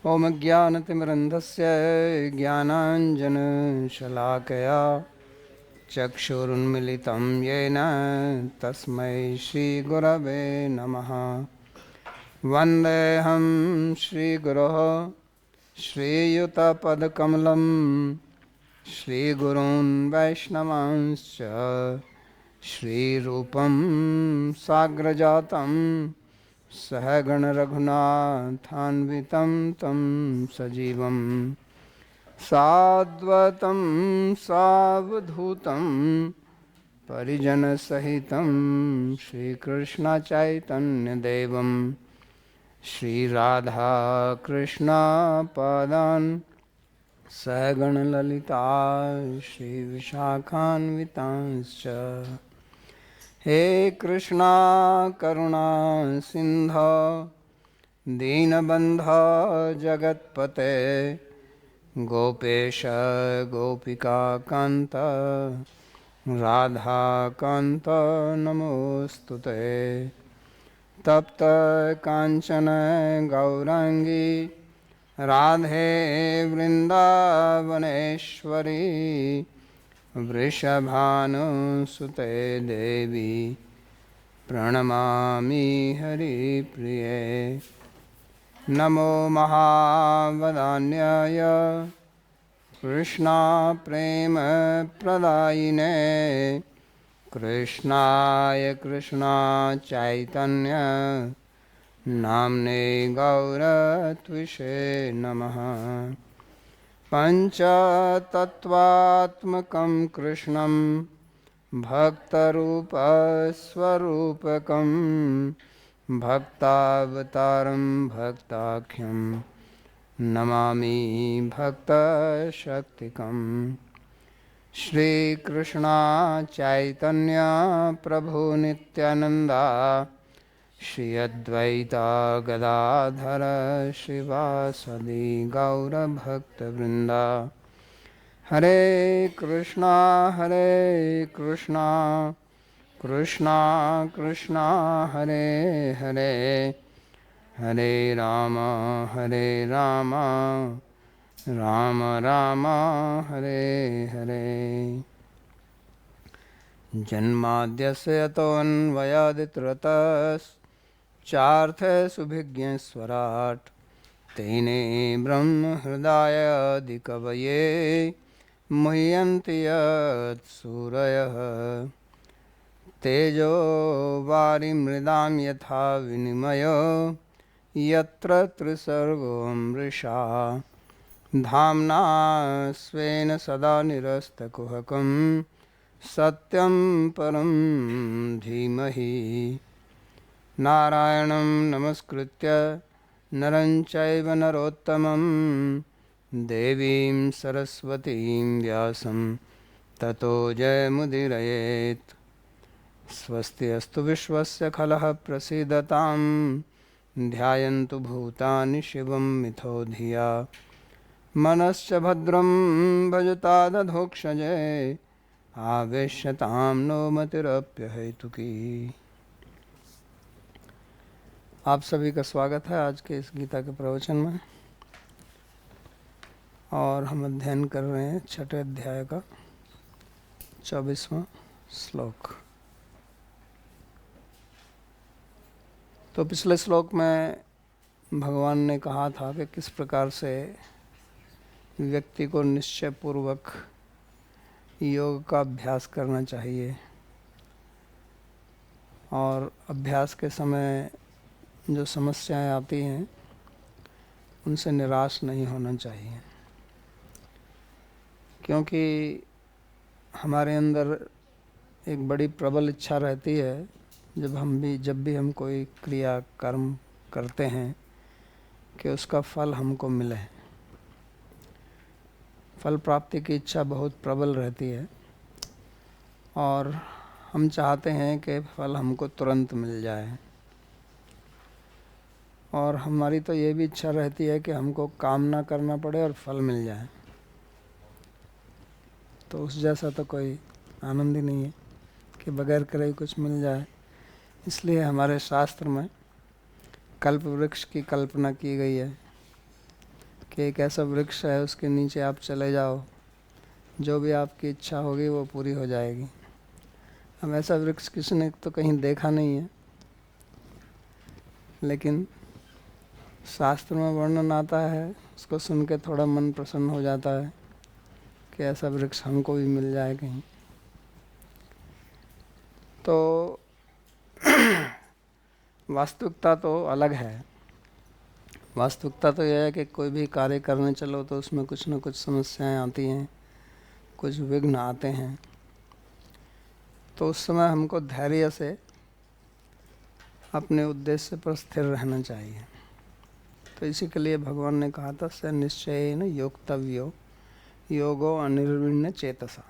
ॐ ज्ञानतिमिरन्धस्य ज्ञानाञ्जनशलाकया चक्षुरुन्मिलितं येन तस्मै श्रीगुरवे नमः। वन्देऽहं श्रीगुरोः श्रीयुतपदकमलं श्रीगुरून् वैष्णवांश्च श्रीरूपं साग्रजातं सहगणरघुनाथान्वितं तं सजीवं साद्वतं सावधूतं परिजनसहितं श्रीकृष्णचैतन्यदेवं श्रीराधाकृष्णपादान् सहगणललिता श्रीविशाखान्वितांश्च। हे कृष्णा करुणा सिन्धो दीनबन्धो जगत्पते गोपेश गोपिकान्त राधाकान्त नमोऽस्तुते। तप्त काञ्चन गौरांगी राधे वृन्दावनेश्वरी वृषभानुसुते देवी प्रणमामि हरिप्रिये। नमो महावदान्याय कृष्णा प्रेम प्रदायिने कृष्णाय कृष्णा चैतन्य नाम्ने गौरत्विषे नमः। पञ्चतत्त्वात्मकं कृष्णं भक्तरूपस्वरूपकं भक्तावतारं भक्ताख्यं नमामि भक्तशक्तिकं। श्रीकृष्ण चैतन्य प्रभु नित्यानंदा श्री अद्वैता गदाधर श्रीवासदि गौरभक्तवृंदा। हरे कृष्णा कृष्णा कृष्णा हरे हरे हरे राम राम राम हरे हरे। जन्माद्यस्य यतोऽन्वयादितरतश्चार्थे सुभिज्ञस्वराट् तेने ब्रह्महृदायादिकवये मुह्यन्ति यत्सूरयः। तेजो वारिमृदां यथा विनिमयो यत्र त्रिसर्गो मृषा धाम्ना स्वेन सदा निरस्तकुहकं सत्यं परं धीमहि। नारायणं नमस्कृत्य नरं चैव नरोत्तमं देवीं सरस्वतीं व्यासं ततो जयमुदीरयेत्। स्वस्ति अस्तु विश्वस्य खलः प्रसीदतां ध्यायन्तु भूतानि शिवं मिथो धिया। मनश्च भद्रं भजतादधोक्षजे आवेश्यतां नो मतिरप्यहेतुकी। आप सभी का स्वागत है आज के इस गीता के प्रवचन में। और हम अध्ययन कर रहे हैं छठे अध्याय का 24वां श्लोक। तो पिछले श्लोक में भगवान ने कहा था कि किस प्रकार से व्यक्ति को निश्चय पूर्वक योग का अभ्यास करना चाहिए और अभ्यास के समय जो समस्याएं आती हैं उनसे निराश नहीं होना चाहिए, क्योंकि हमारे अंदर एक बड़ी प्रबल इच्छा रहती है जब भी हम कोई क्रिया कर्म करते हैं कि उसका फल हमको मिले। फल प्राप्ति की इच्छा बहुत प्रबल रहती है और हम चाहते हैं कि फल हमको तुरंत मिल जाए। और हमारी तो ये भी इच्छा रहती है कि हमको काम ना करना पड़े और फल मिल जाए। तो उस जैसा तो कोई आनंद ही नहीं है कि बगैर करे ही कुछ मिल जाए। इसलिए हमारे शास्त्र में कल्प वृक्ष की कल्पना की गई है कि एक ऐसा वृक्ष है, उसके नीचे आप चले जाओ, जो भी आपकी इच्छा होगी वो पूरी हो जाएगी। अब ऐसा वृक्ष किसने तो कहीं देखा नहीं है, लेकिन शास्त्र में वर्णन आता है, उसको सुन के थोड़ा मन प्रसन्न हो जाता है कि ऐसा वृक्ष हमको भी मिल जाए कहीं। तो वास्तविकता तो अलग है। वास्तविकता तो यह है कि कोई भी कार्य करने चलो तो उसमें कुछ न कुछ समस्याएं आती हैं, कुछ विघ्न आते हैं। तो उस समय हमको धैर्य से अपने उद्देश्य पर स्थिर रहना चाहिए। तो इसी के लिए भगवान ने कहा था स निश्चयेन योक्तव्यो योगो अनिर्विण्य चेतसा।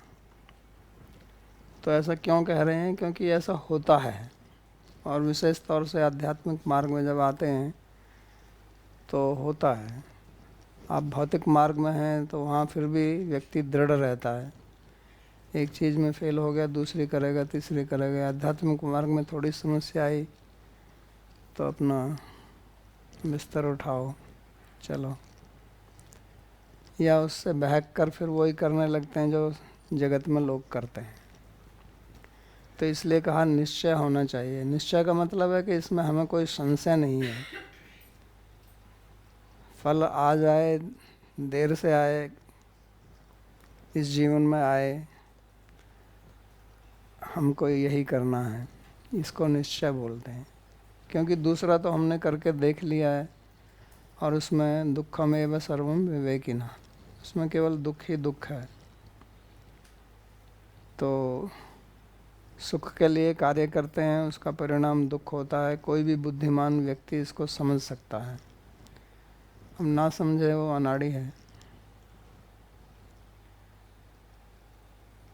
तो ऐसा क्यों कह रहे हैं? क्योंकि ऐसा होता है, और विशेष तौर से आध्यात्मिक मार्ग में जब आते हैं तो होता है। आप भौतिक मार्ग में हैं तो वहाँ फिर भी व्यक्ति दृढ़ रहता है, एक चीज़ में फेल हो गया दूसरी करेगा, तीसरी करेगा। आध्यात्मिक मार्ग में थोड़ी समस्या आई तो अपना बिस्तर उठाओ, चलो, या उससे बहक कर फिर वही करने लगते हैं जो जगत में लोग करते हैं। तो इसलिए कहा निश्चय होना चाहिए। निश्चय का मतलब है कि इसमें हमें कोई संशय नहीं है। फल आ जाए, देर से आए, इस जीवन में आए, हमको यही करना है, इसको निश्चय बोलते हैं। क्योंकि दूसरा तो हमने करके देख लिया है, और उसमें दुःखमेव सर्वम विवेकिना, उसमें केवल दुख ही दुख है। तो सुख के लिए कार्य करते हैं, उसका परिणाम दुख होता है। कोई भी बुद्धिमान व्यक्ति इसको समझ सकता है, हम ना समझे वो अनाड़ी है।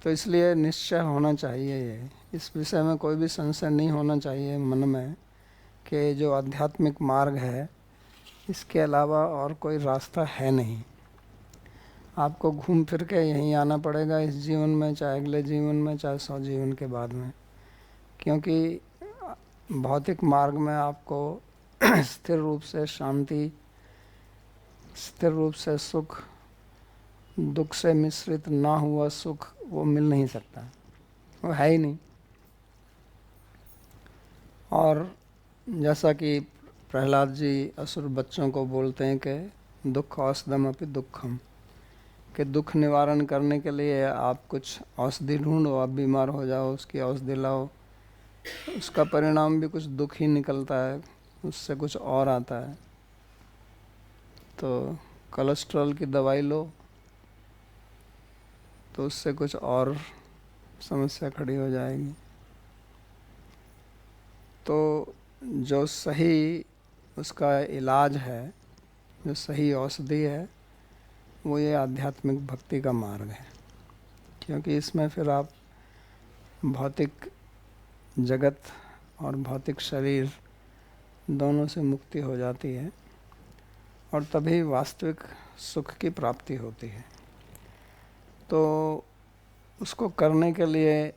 तो इसलिए निश्चय होना चाहिए। ये इस विषय में कोई भी संशय नहीं होना चाहिए मन में कि जो आध्यात्मिक मार्ग है इसके अलावा और कोई रास्ता है नहीं। आपको घूम फिर के यहीं आना पड़ेगा, इस जीवन में, चाहे अगले जीवन में, चाहे 100 जीवन के बाद में। क्योंकि भौतिक मार्ग में आपको स्थिर रूप से शांति, स्थिर रूप से सुख, दुख से मिश्रित ना हुआ सुख वो मिल नहीं सकता, वो है ही नहीं। और जैसा कि प्रहलाद जी असुर बच्चों को बोलते हैं कि दुख औषधम अपि दुखम, कि दुख निवारण करने के लिए आप कुछ औषधि ढूंढो, आप बीमार हो जाओ, उसकी औषधि लाओ, उसका परिणाम भी कुछ दुख ही निकलता है, उससे कुछ और आता है। तो कोलेस्ट्रॉल की दवाई लो तो उससे कुछ और समस्या खड़ी हो जाएगी। तो जो सही उसका इलाज है, जो सही औषधि है, वो ये आध्यात्मिक भक्ति का मार्ग है। क्योंकि इसमें फिर आप भौतिक जगत और भौतिक शरीर दोनों से मुक्ति हो जाती है, और तभी वास्तविक सुख की प्राप्ति होती है। तो उसको करने के लिए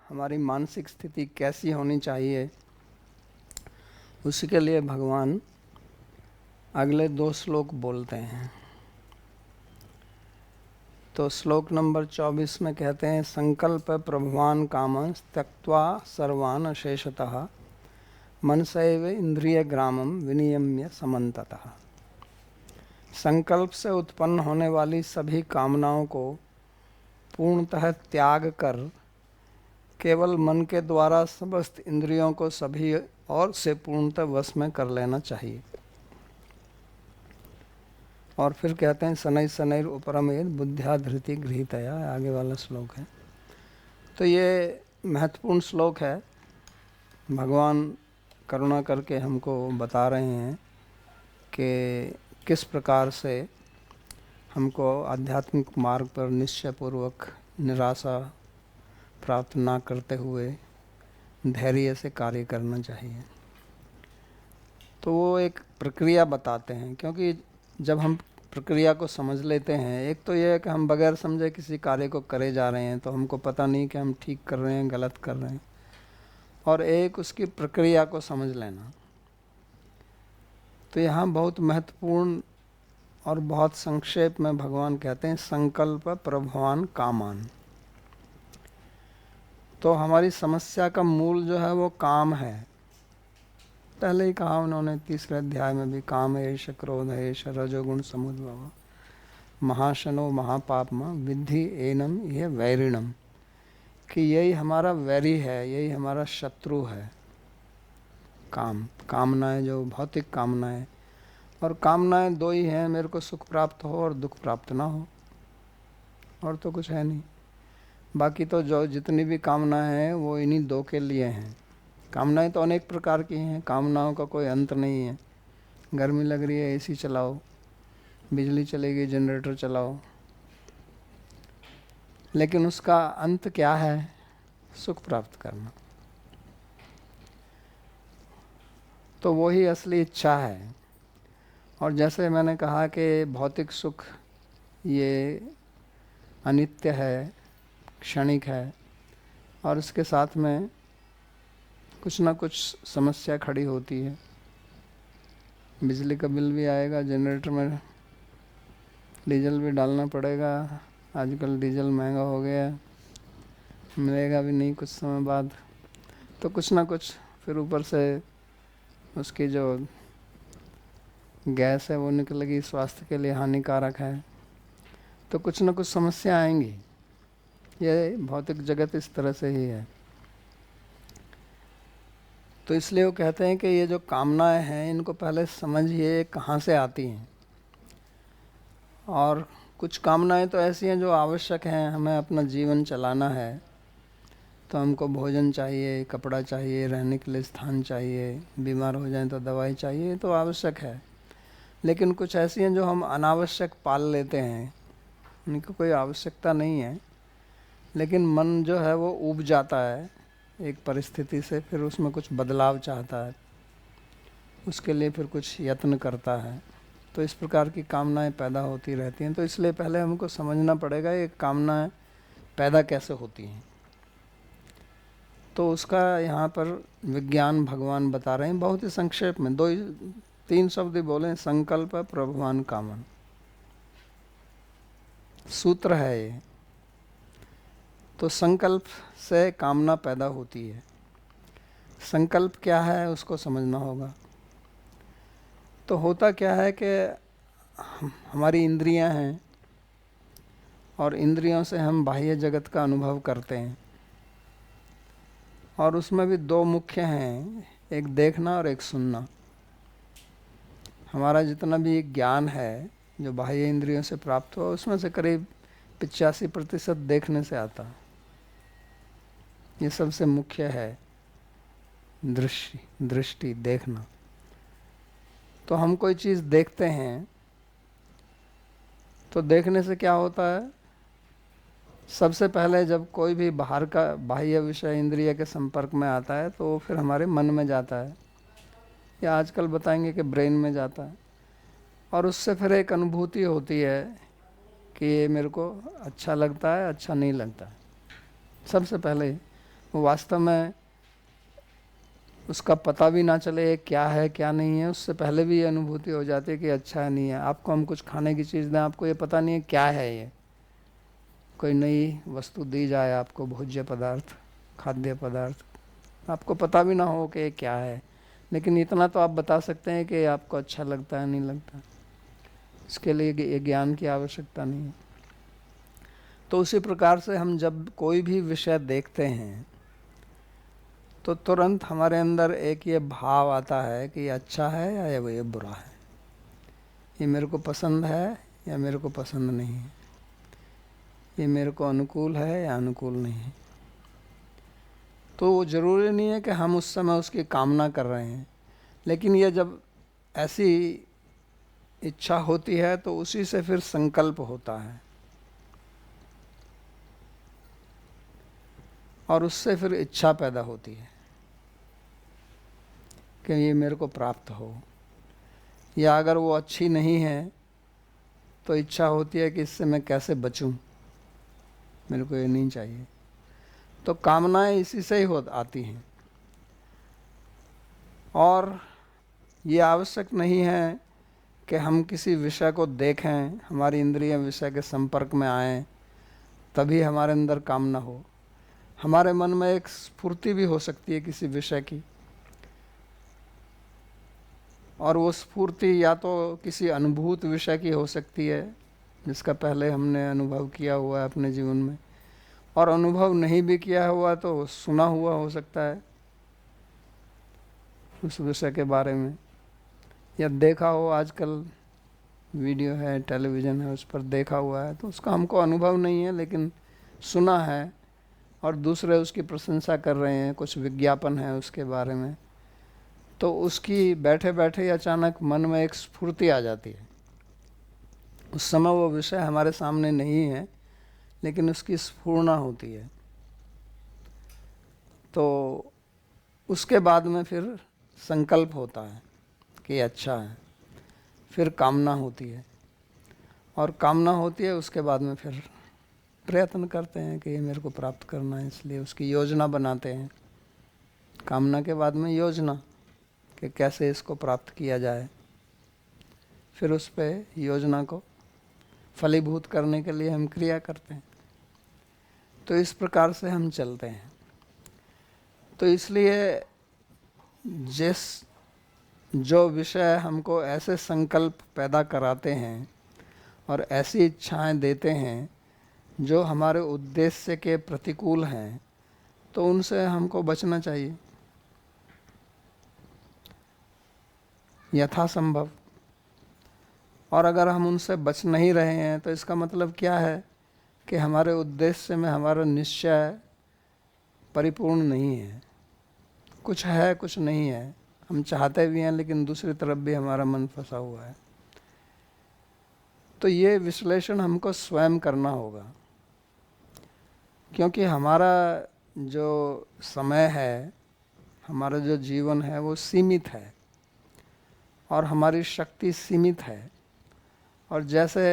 हमारी मानसिक स्थिति कैसी होनी चाहिए, उसी के लिए भगवान अगले 2 श्लोक बोलते हैं। तो श्लोक नंबर 24 में कहते हैं संकल्प प्रभवान कामं त्यक्त्वा सर्वान् अशेषतः मनसैव इंद्रिय ग्रामं विनियम्य समन्ततः। संकल्प से उत्पन्न होने वाली सभी कामनाओं को पूर्णतः त्याग कर केवल मन के द्वारा समस्त इंद्रियों को सभी और से पूर्णतः वश में कर लेना चाहिए। और फिर कहते हैं शनै शनैर उपरमेद बुद्ध्या धृति गृहीतया, आगे वाला श्लोक है। तो ये महत्वपूर्ण श्लोक है। भगवान करुणा करके हमको बता रहे हैं कि किस प्रकार से हमको आध्यात्मिक मार्ग पर निश्चयपूर्वक, निराशा प्राप्त ना करते हुए धैर्य से कार्य करना चाहिए। तो वो एक प्रक्रिया बताते हैं। क्योंकि जब हम प्रक्रिया को समझ लेते हैं, एक तो ये है कि हम बगैर समझे किसी कार्य को करे जा रहे हैं तो हमको पता नहीं कि हम ठीक कर रहे हैं गलत कर रहे हैं, और एक उसकी प्रक्रिया को समझ लेना। तो यहाँ बहुत महत्वपूर्ण और बहुत संक्षेप में भगवान कहते हैं संकल्प प्रभवान कामान। तो हमारी समस्या का मूल जो है वो काम है। पहले ही कहा उन्होंने, तीसरे अध्याय में भी, काम एष क्रोध एष रजोगुण समुद्भव महाशनो महापापमा विद्धि एनम यह वैरिणम, कि यही हमारा वैरी है, यही हमारा शत्रु है। कामनाएं, जो भौतिक कामनाएं, और कामनाएं दो ही हैं, मेरे को सुख प्राप्त हो और दुख प्राप्त ना हो, और तो कुछ है नहीं। बाकी तो जो जितनी भी कामनाएं हैं वो इन्हीं दो के लिए हैं। कामनाएं तो अनेक प्रकार की हैं, कामनाओं का कोई अंत नहीं है। गर्मी लग रही है, एसी चलाओ, बिजली चलेगी, जनरेटर चलाओ, लेकिन उसका अंत क्या है? सुख प्राप्त करना। तो वही असली इच्छा है। और जैसे मैंने कहा कि भौतिक सुख ये अनित्य है, क्षणिक है, और इसके साथ में कुछ ना कुछ समस्या खड़ी होती है। बिजली का बिल भी आएगा, जनरेटर में डीजल भी डालना पड़ेगा, आजकल डीजल महंगा हो गया, मिलेगा भी नहीं कुछ समय बाद, तो कुछ ना कुछ, फिर ऊपर से उसकी जो गैस है वो निकलेगी, स्वास्थ्य के लिए हानिकारक है, तो कुछ ना कुछ समस्या आएंगी। ये भौतिक जगत इस तरह से ही है। तो इसलिए वो कहते हैं कि ये जो कामनाएं हैं इनको पहले समझिए कहाँ से आती हैं। और कुछ कामनाएं तो ऐसी हैं जो आवश्यक हैं, हमें अपना जीवन चलाना है तो हमको भोजन चाहिए, कपड़ा चाहिए, रहने के लिए स्थान चाहिए, बीमार हो जाएं तो दवाई चाहिए, तो आवश्यक है। लेकिन कुछ ऐसी हैं जो हम अनावश्यक पाल लेते हैं, उनकी कोई आवश्यकता नहीं है, लेकिन मन जो है वो ऊब जाता है एक परिस्थिति से, फिर उसमें कुछ बदलाव चाहता है, उसके लिए फिर कुछ यत्न करता है। तो इस प्रकार की कामनाएं पैदा होती रहती हैं। तो इसलिए पहले हमको समझना पड़ेगा ये कामनाएं पैदा कैसे होती हैं। तो उसका यहाँ पर विज्ञान भगवान बता रहे हैं, बहुत ही संक्षेप में, 2-3 शब्द ही बोले, संकल्प प्रभवान कामन, सूत्र है ये। तो संकल्प से कामना पैदा होती है। संकल्प क्या है उसको समझना होगा। तो होता क्या है कि हमारी इंद्रियां हैं, और इंद्रियों से हम बाह्य जगत का अनुभव करते हैं, और उसमें भी दो मुख्य हैं, एक देखना और एक सुनना। हमारा जितना भी ज्ञान है जो बाह्य इंद्रियों से प्राप्त हुआ, उसमें से करीब 85% देखने से आता है। ये सबसे मुख्य है, दृष्टि, देखना। तो हम कोई चीज़ देखते हैं तो देखने से क्या होता है, सबसे पहले जब कोई भी बाहर का बाह्य विषय इंद्रिय के संपर्क में आता है तो फिर हमारे मन में जाता है, या आजकल बताएंगे कि ब्रेन में जाता है, और उससे फिर एक अनुभूति होती है कि ये मेरे को अच्छा लगता है, अच्छा नहीं लगता है। सबसे पहले वो वास्तव में उसका पता भी ना चले क्या है क्या नहीं है, उससे पहले भी ये अनुभूति हो जाती है कि अच्छा है नहीं है। आपको हम कुछ खाने की चीज़ दें, आपको ये पता नहीं है क्या है, ये कोई नई वस्तु दी जाए आपको, भोज्य पदार्थ, खाद्य पदार्थ, आपको पता भी ना हो कि ये क्या है, लेकिन इतना तो आप बता सकते हैं कि आपको अच्छा लगता है नहीं लगता। इसके लिए ये ज्ञान की आवश्यकता नहीं है। तो उसी प्रकार से हम जब कोई भी विषय देखते हैं तो तुरंत हमारे अंदर एक ये भाव आता है कि ये अच्छा है या ये बुरा है, ये मेरे को पसंद है या मेरे को पसंद नहीं है, ये मेरे को अनुकूल है या अनुकूल नहीं है। तो वो ज़रूरी नहीं है कि हम उस समय उसकी कामना कर रहे हैं, लेकिन ये जब ऐसी इच्छा होती है तो उसी से फिर संकल्प होता है, और उससे फिर इच्छा पैदा होती है कि ये मेरे को प्राप्त हो। या अगर वो अच्छी नहीं है तो इच्छा होती है कि इससे मैं कैसे बचूं, मेरे को ये नहीं चाहिए। तो कामनाएं इसी से ही आती हैं। और ये आवश्यक नहीं है कि हम किसी विषय को देखें, हमारी इंद्रियां विषय के संपर्क में आएं, तभी हमारे अंदर कामना हो। हमारे मन में एक स्फूर्ति भी हो सकती है किसी विषय की, और वो स्फूर्ति या तो किसी अनुभूत विषय की हो सकती है जिसका पहले हमने अनुभव किया हुआ है अपने जीवन में, और अनुभव नहीं भी किया हुआ तो सुना हुआ हो सकता है उस विषय के बारे में, या देखा हो, आजकल वीडियो है, टेलीविज़न है, उस पर देखा हुआ है, तो उसका हमको अनुभव नहीं है लेकिन सुना है और दूसरे उसकी प्रशंसा कर रहे हैं, कुछ विज्ञापन है उसके बारे में, तो उसकी बैठे बैठे अचानक मन में एक स्फूर्ति आ जाती है। उस समय वो विषय हमारे सामने नहीं है लेकिन उसकी स्फुरना होती है। तो उसके बाद में फिर संकल्प होता है कि अच्छा है, फिर कामना होती है, और कामना होती है उसके बाद में फिर प्रयत्न करते हैं कि ये मेरे को प्राप्त करना है, इसलिए उसकी योजना बनाते हैं। कामना के बाद में योजना कि कैसे इसको प्राप्त किया जाए, फिर उस पर योजना को फलीभूत करने के लिए हम क्रिया करते हैं। तो इस प्रकार से हम चलते हैं। तो इसलिए जो विषय हमको ऐसे संकल्प पैदा कराते हैं और ऐसी इच्छाएं देते हैं जो हमारे उद्देश्य के प्रतिकूल हैं, तो उनसे हमको बचना चाहिए यथासंभव। और अगर हम उनसे बच नहीं रहे हैं तो इसका मतलब क्या है कि हमारे उद्देश्य में हमारा निश्चय परिपूर्ण नहीं है, कुछ है कुछ नहीं है। हम चाहते भी हैं लेकिन दूसरी तरफ भी हमारा मन फंसा हुआ है। तो ये विश्लेषण हमको स्वयं करना होगा, क्योंकि हमारा जो समय है, हमारा जो जीवन है वो सीमित है और हमारी शक्ति सीमित है। और जैसे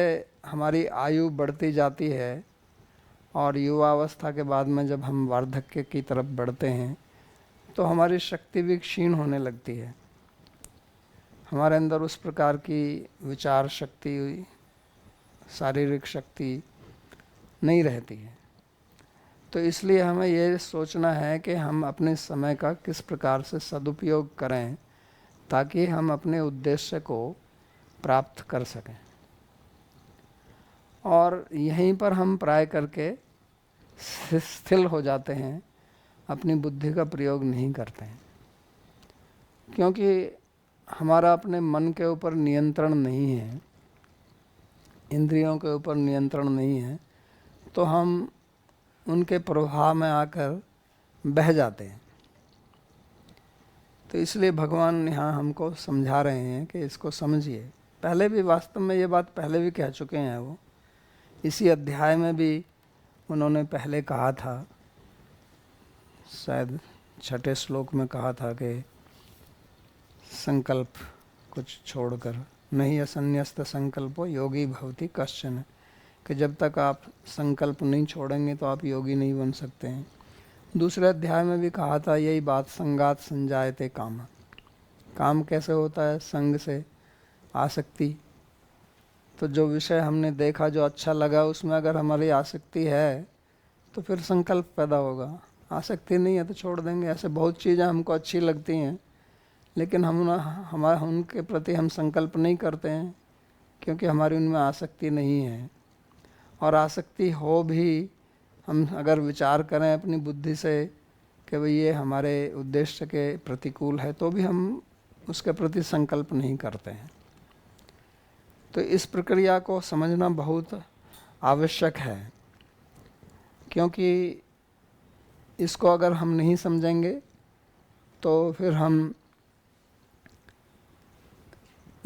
हमारी आयु बढ़ती जाती है और युवावस्था के बाद में जब हम वार्धक्य की तरफ बढ़ते हैं तो हमारी शक्ति भी क्षीण होने लगती है। हमारे अंदर उस प्रकार की विचार शक्ति, शारीरिक शक्ति नहीं रहती है। तो इसलिए हमें ये सोचना है कि हम अपने समय का किस प्रकार से सदुपयोग करें ताकि हम अपने उद्देश्य को प्राप्त कर सकें। और यहीं पर हम प्राय करके स्थिर हो जाते हैं, अपनी बुद्धि का प्रयोग नहीं करते हैं, क्योंकि हमारा अपने मन के ऊपर नियंत्रण नहीं है, इंद्रियों के ऊपर नियंत्रण नहीं है, तो हम उनके प्रभाव में आकर बह जाते हैं। तो इसलिए भगवान यहाँ हमको समझा रहे हैं कि इसको समझिए। पहले भी वास्तव में ये बात पहले भी कह चुके हैं, वो इसी अध्याय में भी उन्होंने पहले कहा था, शायद 6ठे श्लोक में कहा था कि संकल्प कुछ छोड़कर नहीं असन्यस्त संकल्पो योगी भवति कश्चन, कि जब तक आप संकल्प नहीं छोड़ेंगे तो आप योगी नहीं बन सकते हैं। दूसरे अध्याय में भी कहा था यही बात, संगात संजायते काम। काम कैसे होता है? संग से, आसक्ति। तो जो विषय हमने देखा, जो अच्छा लगा, उसमें अगर हमारी आसक्ति है तो फिर संकल्प पैदा होगा। आसक्ति नहीं है तो छोड़ देंगे। ऐसे बहुत चीज़ें हमको अच्छी लगती हैं लेकिन हमारे उनके प्रति हम संकल्प नहीं करते हैं क्योंकि हमारी उनमें आसक्ति नहीं है। और आसक्ति हो भी, हम अगर विचार करें अपनी बुद्धि से कि भाई ये हमारे उद्देश्य के प्रतिकूल है, तो भी हम उसके प्रति संकल्प नहीं करते हैं। तो इस प्रक्रिया को समझना बहुत आवश्यक है, क्योंकि इसको अगर हम नहीं समझेंगे तो फिर हम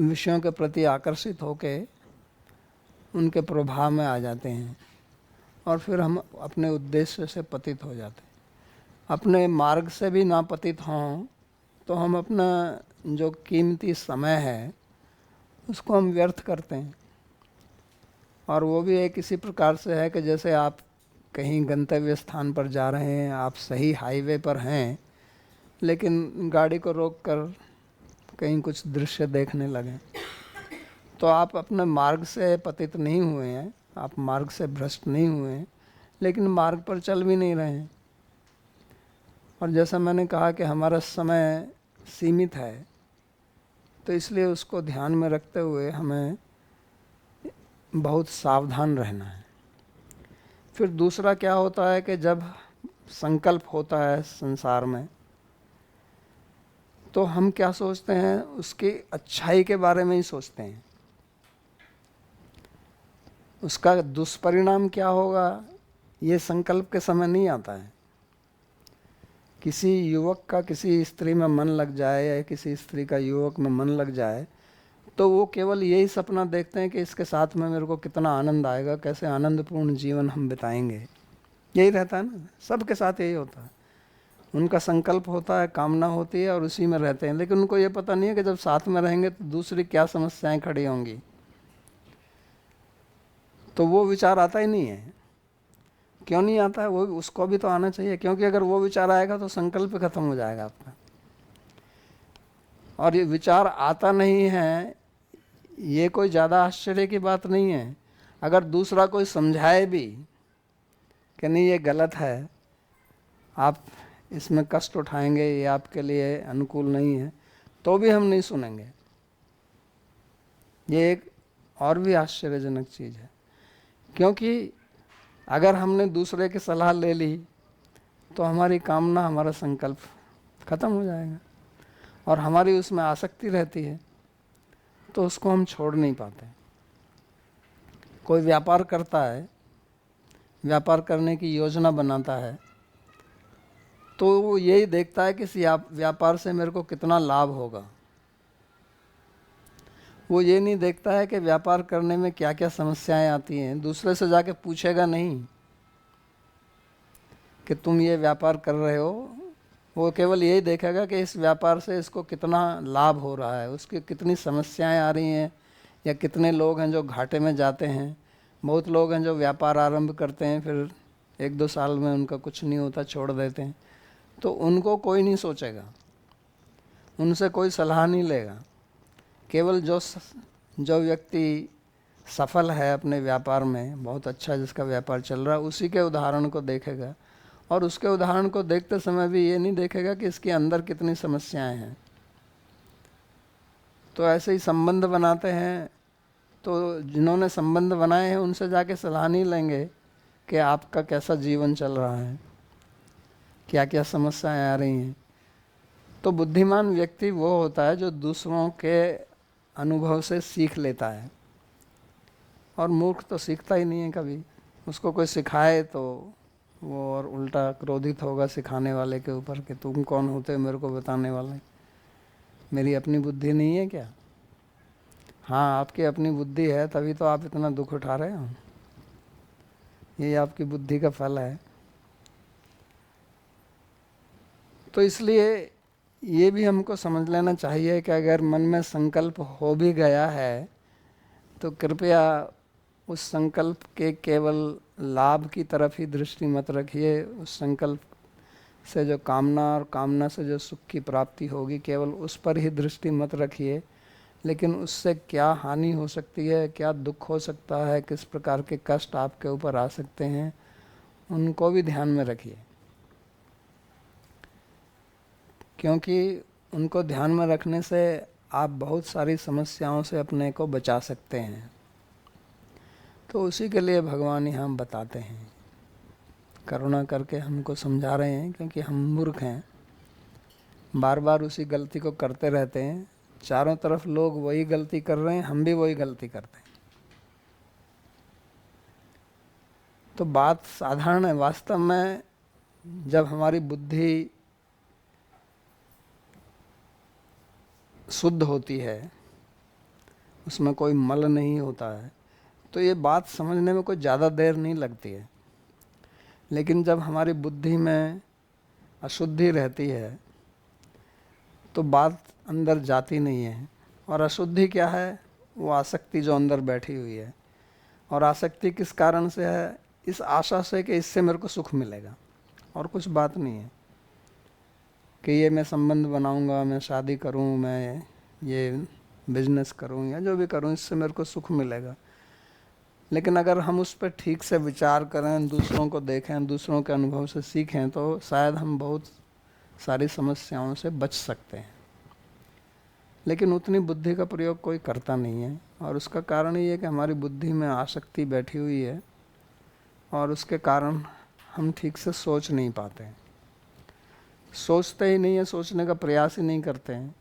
विषयों के प्रति आकर्षित होके उनके प्रभाव में आ जाते हैं और फिर हम अपने उद्देश्य से पतित हो जाते हैं। अपने मार्ग से भी ना पतित हों तो हम अपना जो कीमती समय है उसको हम व्यर्थ करते हैं। और वो भी एक इसी प्रकार से है कि जैसे आप कहीं गंतव्य स्थान पर जा रहे हैं, आप सही हाईवे पर हैं, लेकिन गाड़ी को रोककर कहीं कुछ दृश्य देखने लगें, तो आप अपने मार्ग से पतित नहीं हुए हैं, आप मार्ग से भ्रष्ट नहीं हुए हैं, लेकिन मार्ग पर चल भी नहीं रहे हैं। और जैसा मैंने कहा कि हमारा समय सीमित है, तो इसलिए उसको ध्यान में रखते हुए हमें बहुत सावधान रहना है। फिर दूसरा क्या होता है कि जब संकल्प होता है संसार में, तो हम क्या सोचते हैं, उसकी अच्छाई के बारे में ही सोचते हैं। उसका दुष्परिणाम क्या होगा ये संकल्प के समय नहीं आता है। किसी युवक का किसी स्त्री में मन लग जाए या किसी स्त्री का युवक में मन लग जाए, तो वो केवल यही सपना देखते हैं कि इसके साथ में मेरे को कितना आनंद आएगा, कैसे आनंदपूर्ण जीवन हम बिताएंगे। यही रहता है ना, सबके साथ यही होता है। उनका संकल्प होता है, कामना होती है और उसी में रहते हैं, लेकिन उनको ये पता नहीं है कि जब साथ में रहेंगे तो दूसरी क्या समस्याएं खड़ी होंगी। तो वो विचार आता ही नहीं है। क्यों नहीं आता है? वो उसको भी तो आना चाहिए, क्योंकि अगर वो विचार आएगा तो संकल्प खत्म हो जाएगा आपका। और ये विचार आता नहीं है, ये कोई ज़्यादा आश्चर्य की बात नहीं है। अगर दूसरा कोई समझाए भी कि नहीं ये गलत है, आप इसमें कष्ट उठाएंगे, ये आपके लिए अनुकूल नहीं है, तो भी हम नहीं सुनेंगे। ये एक और भी आश्चर्यजनक चीज़ है, क्योंकि अगर हमने दूसरे की सलाह ले ली तो हमारी कामना, हमारा संकल्प खत्म हो जाएगा और हमारी उसमें आसक्ति रहती है, तो उसको हम छोड़ नहीं पाते। कोई व्यापार करता है, व्यापार करने की योजना बनाता है, तो वो यही देखता है कि इस व्यापार से मेरे को कितना लाभ होगा। वो ये नहीं देखता है कि व्यापार करने में क्या क्या समस्याएं आती हैं। दूसरे से जाके पूछेगा नहीं कि तुम ये व्यापार कर रहे हो, वो केवल यही देखेगा कि इस व्यापार से इसको कितना लाभ हो रहा है, उसकी कितनी समस्याएं आ रही हैं, या कितने लोग हैं जो घाटे में जाते हैं। बहुत लोग हैं जो व्यापार आरंभ करते हैं, फिर 1-2 साल में उनका कुछ नहीं होता, छोड़ देते हैं। तो उनको कोई नहीं सोचेगा, उनसे कोई सलाह नहीं लेगा। केवल जो व्यक्ति सफल है अपने व्यापार में, बहुत अच्छा जिसका व्यापार चल रहा है, उसी के उदाहरण को देखेगा। और उसके उदाहरण को देखते समय भी ये नहीं देखेगा कि इसके अंदर कितनी समस्याएं हैं। तो ऐसे ही संबंध बनाते हैं, तो जिन्होंने संबंध बनाए हैं उनसे जाके सलाह नहीं लेंगे कि आपका कैसा जीवन चल रहा है, क्या क्या समस्याएं आ रही हैं। तो बुद्धिमान व्यक्ति वो होता है जो दूसरों के अनुभव से सीख लेता है, और मूर्ख तो सीखता ही नहीं है कभी। उसको कोई सिखाए तो वो और उल्टा क्रोधित होगा सिखाने वाले के ऊपर कि तुम कौन होते हो मेरे को बताने वाले, मेरी अपनी बुद्धि नहीं है क्या? हाँ, आपकी अपनी बुद्धि है, तभी तो आप इतना दुख उठा रहे हो। ये आपकी बुद्धि का फल है। तो इसलिए ये भी हमको समझ लेना चाहिए कि अगर मन में संकल्प हो भी गया है तो कृपया उस संकल्प के केवल लाभ की तरफ ही दृष्टि मत रखिए। उस संकल्प से जो कामना और कामना से जो सुख की प्राप्ति होगी, केवल उस पर ही दृष्टि मत रखिए। लेकिन उससे क्या हानि हो सकती है, क्या दुख हो सकता है, किस प्रकार के कष्ट आपके ऊपर आ सकते हैं, उनको भी ध्यान में रखिए, क्योंकि उनको ध्यान में रखने से आप बहुत सारी समस्याओं से अपने को बचा सकते हैं। तो उसी के लिए भगवान यहाँ बताते हैं, करुणा करके हमको समझा रहे हैं, क्योंकि हम मूर्ख हैं, बार बार उसी गलती को करते रहते हैं। चारों तरफ लोग वही गलती कर रहे हैं, हम भी वही गलती करते हैं। तो बात साधारण है। वास्तव में जब हमारी बुद्धि शुद्ध होती है, उसमें कोई मल नहीं होता है, तो ये बात समझने में कोई ज़्यादा देर नहीं लगती है। लेकिन जब हमारी बुद्धि में अशुद्धि रहती है तो बात अंदर जाती नहीं है। और अशुद्धि क्या है? वो आसक्ति जो अंदर बैठी हुई है। और आसक्ति किस कारण से है? इस आशा से कि इससे मेरे को सुख मिलेगा, और कुछ बात नहीं है कि ये मैं संबंध बनाऊंगा, मैं शादी करूं, मैं ये बिजनेस करूं या जो भी करूं, इससे मेरे को सुख मिलेगा। लेकिन अगर हम उस पर ठीक से विचार करें, दूसरों को देखें, दूसरों के अनुभव से सीखें, तो शायद हम बहुत सारी समस्याओं से बच सकते हैं। लेकिन उतनी बुद्धि का प्रयोग कोई करता नहीं है, और उसका कारण ये है कि हमारी बुद्धि में आसक्ति बैठी हुई है, और उसके कारण हम ठीक से सोच नहीं पाते हैं। सोचते ही नहीं है, सोचने का प्रयास ही नहीं करते हैं।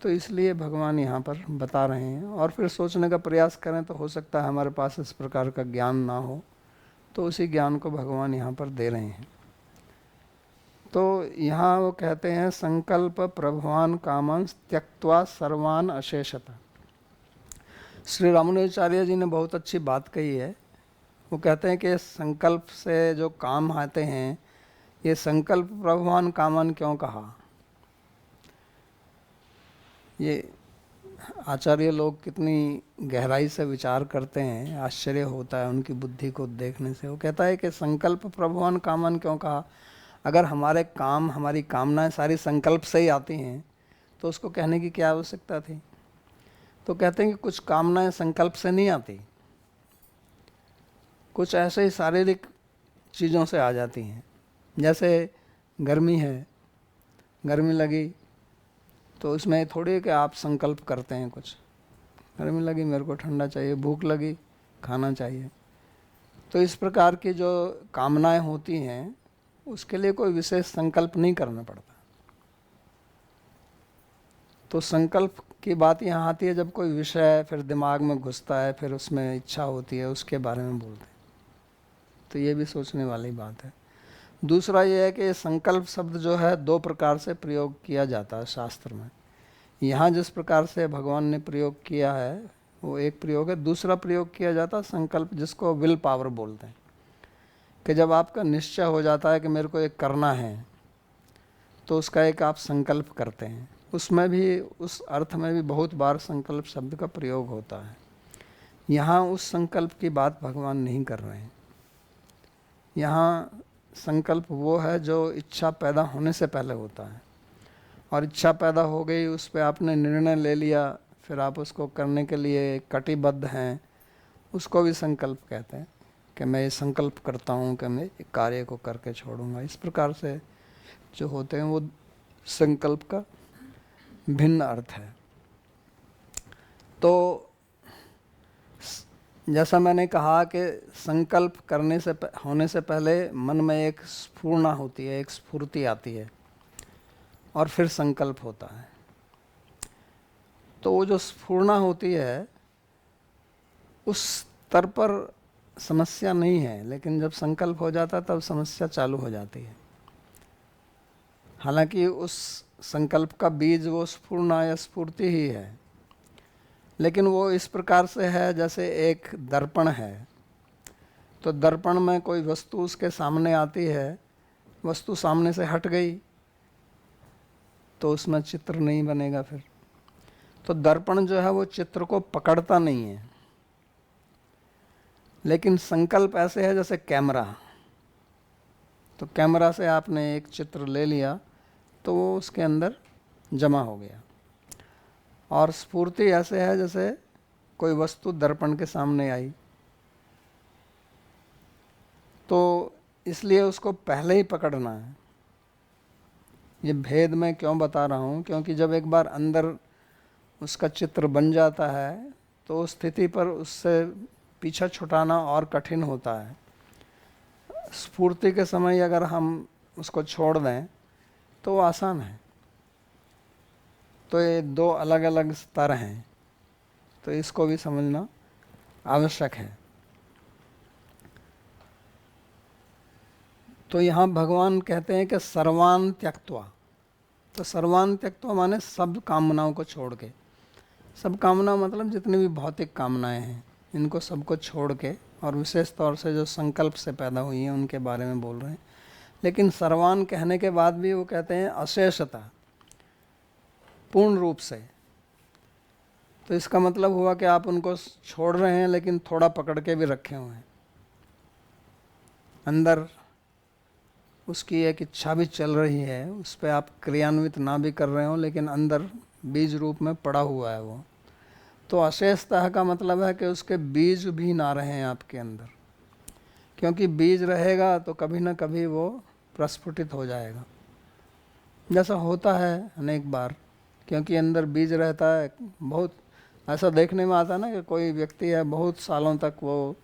तो इसलिए भगवान यहाँ पर बता रहे हैं। और फिर सोचने का प्रयास करें तो हो सकता है हमारे पास इस प्रकार का ज्ञान ना हो, तो उसी ज्ञान को भगवान यहाँ पर दे रहे हैं। तो यहाँ वो कहते हैं संकल्प प्रभवान कामं त्यक्त्वा सर्वान अशेषतः। श्री रामानुजाचार्य जी ने बहुत अच्छी बात कही है। वो कहते हैं कि संकल्प से जो काम आते हैं, ये संकल्प प्रभवान कामन क्यों कहा। ये आचार्य लोग कितनी गहराई से विचार करते हैं, आश्चर्य होता है उनकी बुद्धि को देखने से। वो कहता है कि संकल्प प्रभवान कामन क्यों कहा। अगर हमारे काम, हमारी कामनाएं सारी संकल्प से ही आती हैं, तो उसको कहने की क्या आवश्यकता थी। तो कहते हैं कि कुछ कामनाएं संकल्प से नहीं आती, कुछ ऐसे ही शारीरिक चीज़ों से आ जाती हैं। जैसे गर्मी है, गर्मी लगी, तो इसमें थोड़ी कि आप संकल्प करते हैं कुछ, गर्मी लगी मेरे को ठंडा चाहिए, भूख लगी खाना चाहिए। तो इस प्रकार की जो कामनाएं होती हैं, उसके लिए कोई विशेष संकल्प नहीं करना पड़ता। तो संकल्प की बात यहाँ आती है जब कोई विषय फिर दिमाग में घुसता है, फिर उसमें इच्छा होती है, उसके बारे में बोलते हैं। तो ये भी सोचने वाली बात है। दूसरा ये है कि संकल्प शब्द जो है दो प्रकार से प्रयोग किया जाता है शास्त्र में। यहाँ जिस प्रकार से भगवान ने प्रयोग किया है वो एक प्रयोग है। दूसरा प्रयोग किया जाता है संकल्प, जिसको विल पावर बोलते हैं, कि जब आपका निश्चय हो जाता है कि मेरे को एक करना है, तो उसका एक आप संकल्प करते हैं। उसमें भी, उस अर्थ में भी बहुत बार संकल्प शब्द का प्रयोग होता है। यहाँ उस संकल्प की बात भगवान नहीं कर रहे हैं। यहाँ संकल्प वो है जो इच्छा पैदा होने से पहले होता है, और इच्छा पैदा हो गई, उस पर आपने निर्णय ले लिया, फिर आप उसको करने के लिए कटिबद्ध हैं, उसको भी संकल्प कहते हैं। कि मैं ये संकल्प करता हूँ कि मैं कार्य को करके छोड़ूंगा। इस प्रकार से जो होते हैं वो संकल्प का भिन्न अर्थ है। तो जैसा मैंने कहा कि संकल्प करने से होने से पहले मन में एक स्फूर्णा होती है, एक स्फूर्ति आती है, और फिर संकल्प होता है। तो वो जो स्फूर्णा होती है उस स्तर पर समस्या नहीं है, लेकिन जब संकल्प हो जाता है तब समस्या चालू हो जाती है। हालांकि उस संकल्प का बीज वो स्फूर्णा या स्फूर्ति ही है, लेकिन वो इस प्रकार से है जैसे एक दर्पण है। तो दर्पण में कोई वस्तु उसके सामने आती है, वस्तु सामने से हट गई तो उसमें चित्र नहीं बनेगा फिर। तो दर्पण जो है वो चित्र को पकड़ता नहीं है, लेकिन संकल्प ऐसे है जैसे कैमरा। तो कैमरा से आपने एक चित्र ले लिया तो वो उसके अंदर जमा हो गया। और स्फूर्ति ऐसे है जैसे कोई वस्तु दर्पण के सामने आई, तो इसलिए उसको पहले ही पकड़ना है। ये भेद मैं क्यों बता रहा हूँ, क्योंकि जब एक बार अंदर उसका चित्र बन जाता है तो उस स्थिति पर उससे पीछा छुटाना और कठिन होता है। स्फूर्ति के समय अगर हम उसको छोड़ दें तो वो आसान है। तो ये दो अलग अलग स्तर हैं, तो इसको भी समझना आवश्यक है। तो यहाँ भगवान कहते हैं कि सर्वान त्यक्त्वा। तो सर्वान त्यक्त्वा माने सब कामनाओं को छोड़ के। सब कामना मतलब जितनी भी भौतिक कामनाएं हैं, इनको सबको छोड़ के, और विशेष तौर से जो संकल्प से पैदा हुई हैं उनके बारे में बोल रहे हैं। लेकिन सर्वान कहने के बाद भी वो कहते हैं अशेषता, पूर्ण रूप से। तो इसका मतलब हुआ कि आप उनको छोड़ रहे हैं लेकिन थोड़ा पकड़ के भी रखे हुए हैं। अंदर उसकी एक इच्छा भी चल रही है, उस पर आप क्रियान्वित ना भी कर रहे हो, लेकिन अंदर बीज रूप में पड़ा हुआ है वो, तो अशेषतः का मतलब है कि उसके बीज भी ना रहें आपके अंदर, क्योंकि बीज रहेगा तो कभी ना कभी वो प्रस्फुटित हो जाएगा, जैसा होता है अनेक बार, क्योंकि अंदर बीज रहता है। बहुत ऐसा देखने में आता है ना कि कोई व्यक्ति है, बहुत सालों तक वो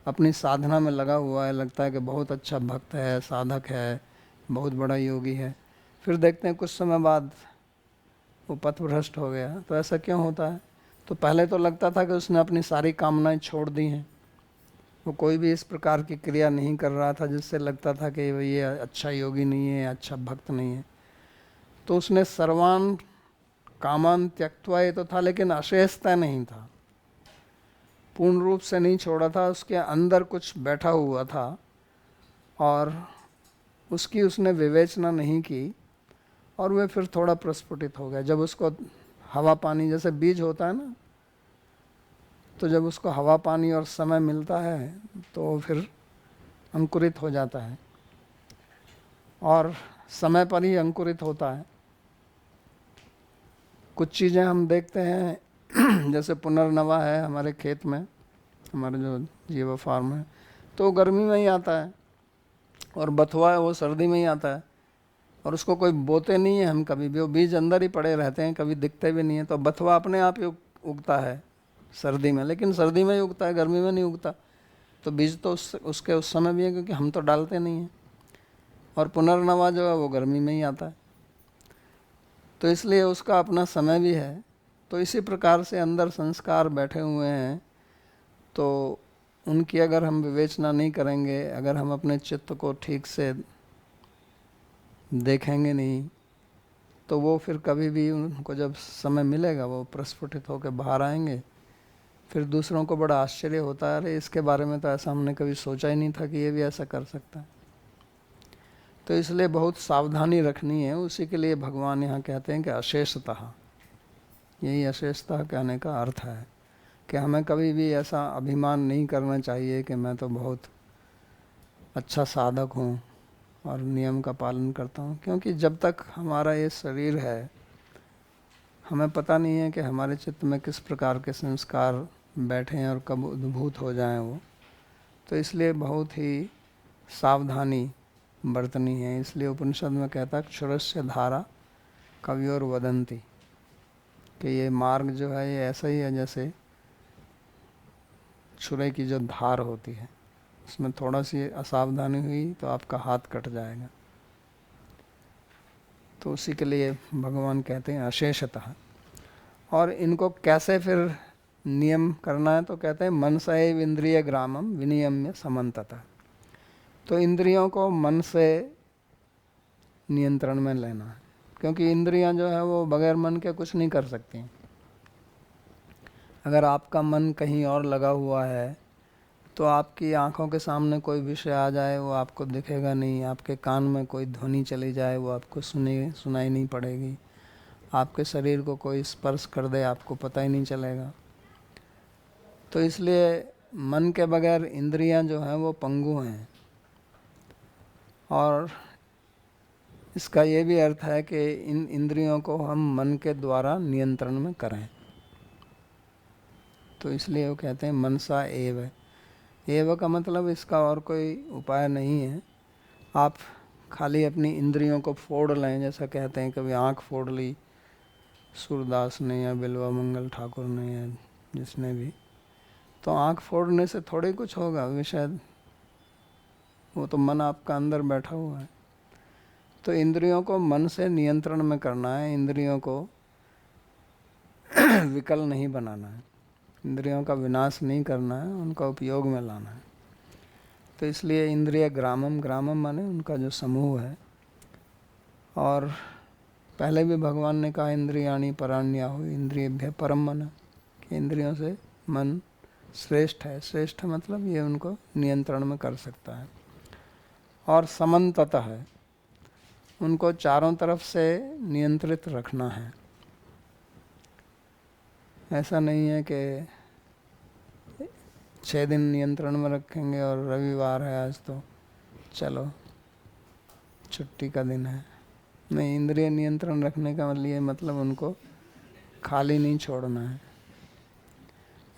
अपनी साधना में लगा हुआ है, लगता है कि बहुत अच्छा भक्त है, साधक है, बहुत बड़ा योगी है, फिर देखते हैं कुछ समय बाद वो पथभ्रष्ट हो गया। तो ऐसा क्यों होता है? तो पहले तो लगता था कि उसने अपनी सारी कामनाएं छोड़ दी हैं, वो कोई भी इस प्रकार की क्रिया नहीं कर रहा था जिससे लगता था कि ये अच्छा योगी नहीं है, अच्छा भक्त नहीं है। तो उसने सर्वान कामान त्यक्त्वा ये तो था, लेकिन अशेषता नहीं था, पूर्ण रूप से नहीं छोड़ा था, उसके अंदर कुछ बैठा हुआ था और उसकी उसने विवेचना नहीं की, और वह फिर थोड़ा प्रस्फुटित हो गया। जब उसको हवा पानी, जैसे बीज होता है ना, तो जब उसको हवा पानी और समय मिलता है तो फिर अंकुरित हो जाता है, और समय पर ही अंकुरित होता है। कुछ चीज़ें हम देखते हैं जैसे पुनर्नवा है हमारे खेत में, हमारे जो जीवा फार्म है, तो गर्मी में ही आता है, और बथुआ है वो सर्दी में ही आता है, और उसको कोई बोते नहीं है हम कभी भी, वो बीज अंदर ही पड़े रहते हैं, कभी दिखते भी नहीं है। तो बथुआ अपने आप ही उगता है सर्दी में, लेकिन सर्दी में ही उगता है, गर्मी में नहीं उगता। तो बीज तो उसके उस समय भी है, क्योंकि हम तो डालते नहीं हैं। और पुनर्नवा जो है वो गर्मी में ही आता है, तो इसलिए उसका अपना समय भी है। तो इसी प्रकार से अंदर संस्कार बैठे हुए हैं, तो उनकी अगर हम विवेचना नहीं करेंगे, अगर हम अपने चित्त को ठीक से देखेंगे नहीं, तो वो फिर कभी भी, उनको जब समय मिलेगा वो प्रस्फुटित होकर बाहर आएंगे। फिर दूसरों को बड़ा आश्चर्य होता है, अरे इसके बारे में तो ऐसा हमने कभी सोचा ही नहीं था कि ये भी ऐसा कर सकता है। तो इसलिए बहुत सावधानी रखनी है। उसी के लिए भगवान यहाँ कहते हैं कि अशेषतः, यही अशेषतः कहने का अर्थ है कि हमें कभी भी ऐसा अभिमान नहीं करना चाहिए कि मैं तो बहुत अच्छा साधक हूँ और नियम का पालन करता हूँ, क्योंकि जब तक हमारा ये शरीर है, हमें पता नहीं है कि हमारे चित्त में किस प्रकार के संस्कार बैठे हैं और कब उद्भूत हो जाएं वो। तो इसलिए बहुत ही सावधानी बरतनी है। इसलिए उपनिषद में कहता है क्षुरस्य धारा कवियोर वदंती, कि ये मार्ग जो है ये ऐसा ही है जैसे छुरे की जो धार होती है, उसमें थोड़ा सी असावधानी हुई तो आपका हाथ कट जाएगा। तो उसी के लिए भगवान कहते हैं अशेषतः। और इनको कैसे फिर नियम करना है, तो कहते हैं मनसा एव इंद्रिय ग्रामम विनियम्य समन्ततः। तो इंद्रियों को मन से नियंत्रण में लेना है, क्योंकि इंद्रियां जो है वो बगैर मन के कुछ नहीं कर सकती। अगर आपका मन कहीं और लगा हुआ है तो आपकी आंखों के सामने कोई विषय आ जाए वो आपको दिखेगा नहीं, आपके कान में कोई ध्वनि चली जाए वो आपको सुनाई नहीं पड़ेगी, आपके शरीर को कोई स्पर्श कर दे आपको पता ही नहीं चलेगा। तो इसलिए मन के बगैर इंद्रियां जो हैं वो पंगु हैं। और इसका ये भी अर्थ है कि इन इंद्रियों को हम मन के द्वारा नियंत्रण में करें। तो इसलिए वो कहते हैं मनसा एव। एव का मतलब इसका और कोई उपाय नहीं है, आप खाली अपनी इंद्रियों को फोड़ लें, जैसा कहते हैं कभी आँख फोड़ ली सूरदास ने या बिल्वा मंगल ठाकुर ने या जिसने भी, तो आँख फोड़ने से थोड़ी कुछ होगा विषय, वो तो मन आपका अंदर बैठा हुआ है। तो इंद्रियों को मन से नियंत्रण में करना है, इंद्रियों को विकल नहीं बनाना है, इंद्रियों का विनाश नहीं करना है, उनका उपयोग में लाना है। तो इसलिए इंद्रिय ग्रामम, ग्रामम माने उनका जो समूह है। और पहले भी भगवान ने कहा इंद्रियाणि पराण्याहु इंद्रियभ्य परम मन, कि इंद्रियों से मन श्रेष्ठ है। श्रेष्ठ मतलब ये उनको नियंत्रण में कर सकता है। और समन्ततः है, उनको चारों तरफ से नियंत्रित रखना है। ऐसा नहीं है कि 6 दिन नियंत्रण में रखेंगे और रविवार है आज तो चलो छुट्टी का दिन है। नहीं, इंद्रिय नियंत्रण रखने का मतलब उनको खाली नहीं छोड़ना है,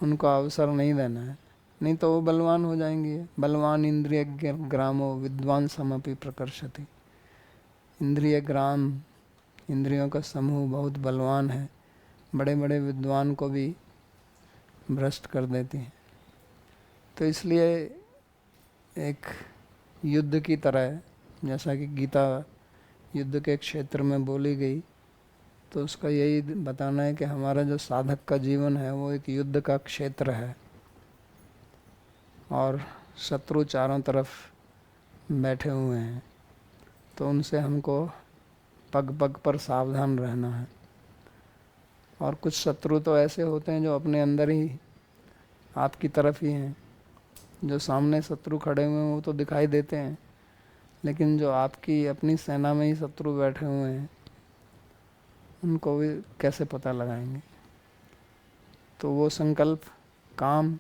उनको अवसर नहीं देना है, नहीं तो वो बलवान हो जाएंगे। बलवान इंद्रिय ग्रामो विद्वान समपि प्रकर्षति। इंद्रिय ग्राम, इंद्रियों का समूह बहुत बलवान है, बड़े बड़े विद्वान को भी भ्रष्ट कर देती हैं। तो इसलिए एक युद्ध की तरह, जैसा कि गीता युद्ध के क्षेत्र में बोली गई, तो उसका यही बताना है कि हमारा जो साधक का जीवन है वो एक युद्ध का क्षेत्र है और शत्रु चारों तरफ बैठे हुए हैं, तो उनसे हमको पग पग पर सावधान रहना है। और कुछ शत्रु तो ऐसे होते हैं जो अपने अंदर ही आपकी तरफ ही हैं। जो सामने शत्रु खड़े हुए हैं वो तो दिखाई देते हैं, लेकिन जो आपकी अपनी सेना में ही शत्रु बैठे हुए हैं उनको भी कैसे पता लगाएंगे। तो वो संकल्प, काम,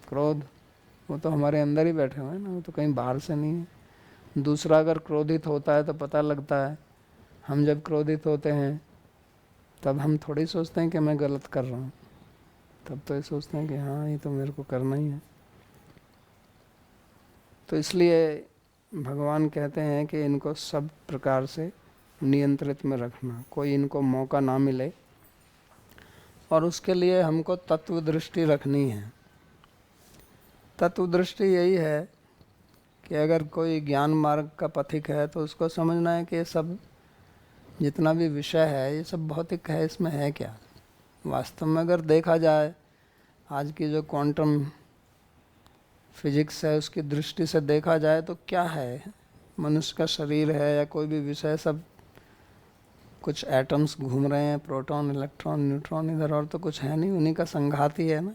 क्रोध, वो तो हमारे अंदर ही बैठे हुए हैं ना, वो तो कहीं बाहर से नहीं है। दूसरा अगर क्रोधित होता है तो पता लगता है। हम जब क्रोधित होते हैं तब हम थोड़ी सोचते हैं कि मैं गलत कर रहा हूँ, तब तो ये सोचते हैं कि हाँ ये तो मेरे को करना ही है। तो इसलिए भगवान कहते हैं कि इनको सब प्रकार से नियंत्रित में रखना, कोई इनको मौका ना मिले। और उसके लिए हमको तत्व दृष्टि रखनी है। तत्व दृष्टि यही है कि अगर कोई ज्ञान मार्ग का पथिक है तो उसको समझना है कि ये सब जितना भी विषय है ये सब भौतिक है, इसमें है क्या। वास्तव में अगर देखा जाए, आज की जो क्वांटम फिजिक्स है उसकी दृष्टि से देखा जाए तो क्या है, मनुष्य का शरीर है या कोई भी विषय, सब कुछ एटम्स घूम रहे हैं, प्रोटॉन, इलेक्ट्रॉन, न्यूट्रॉन, इधर और तो कुछ है नहीं, उन्हीं का संघात ही है ना।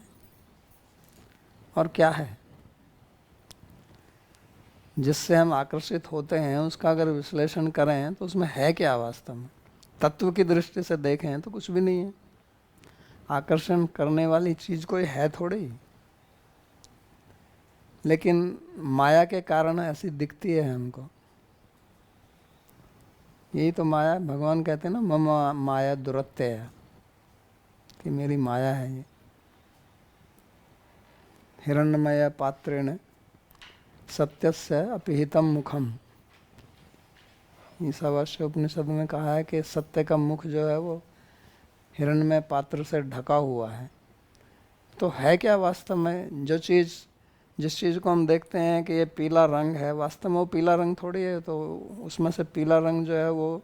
और क्या है जिससे हम आकर्षित होते हैं, उसका अगर विश्लेषण करें तो उसमें है क्या वास्तव में। तत्व की दृष्टि से देखें तो कुछ भी नहीं है। आकर्षण करने वाली चीज़ कोई है थोड़ी, लेकिन माया के कारण ऐसी दिखती है हमको। यही तो माया, भगवान कहते हैं ना, मम माया दुरत्यया, कि मेरी माया है ये। हिरण्यमय पात्रेण सत्यस्य अपिहितम मुखम, ईशावास्य उपनिषद में कहा है कि सत्य का मुख जो है वो हिरण्यमय पात्र से ढका हुआ है। तो है क्या वास्तव में। जो चीज़, जिस चीज़ को हम देखते हैं कि ये पीला रंग है, वास्तव में वो पीला रंग थोड़ी है। तो उसमें से पीला रंग जो है वो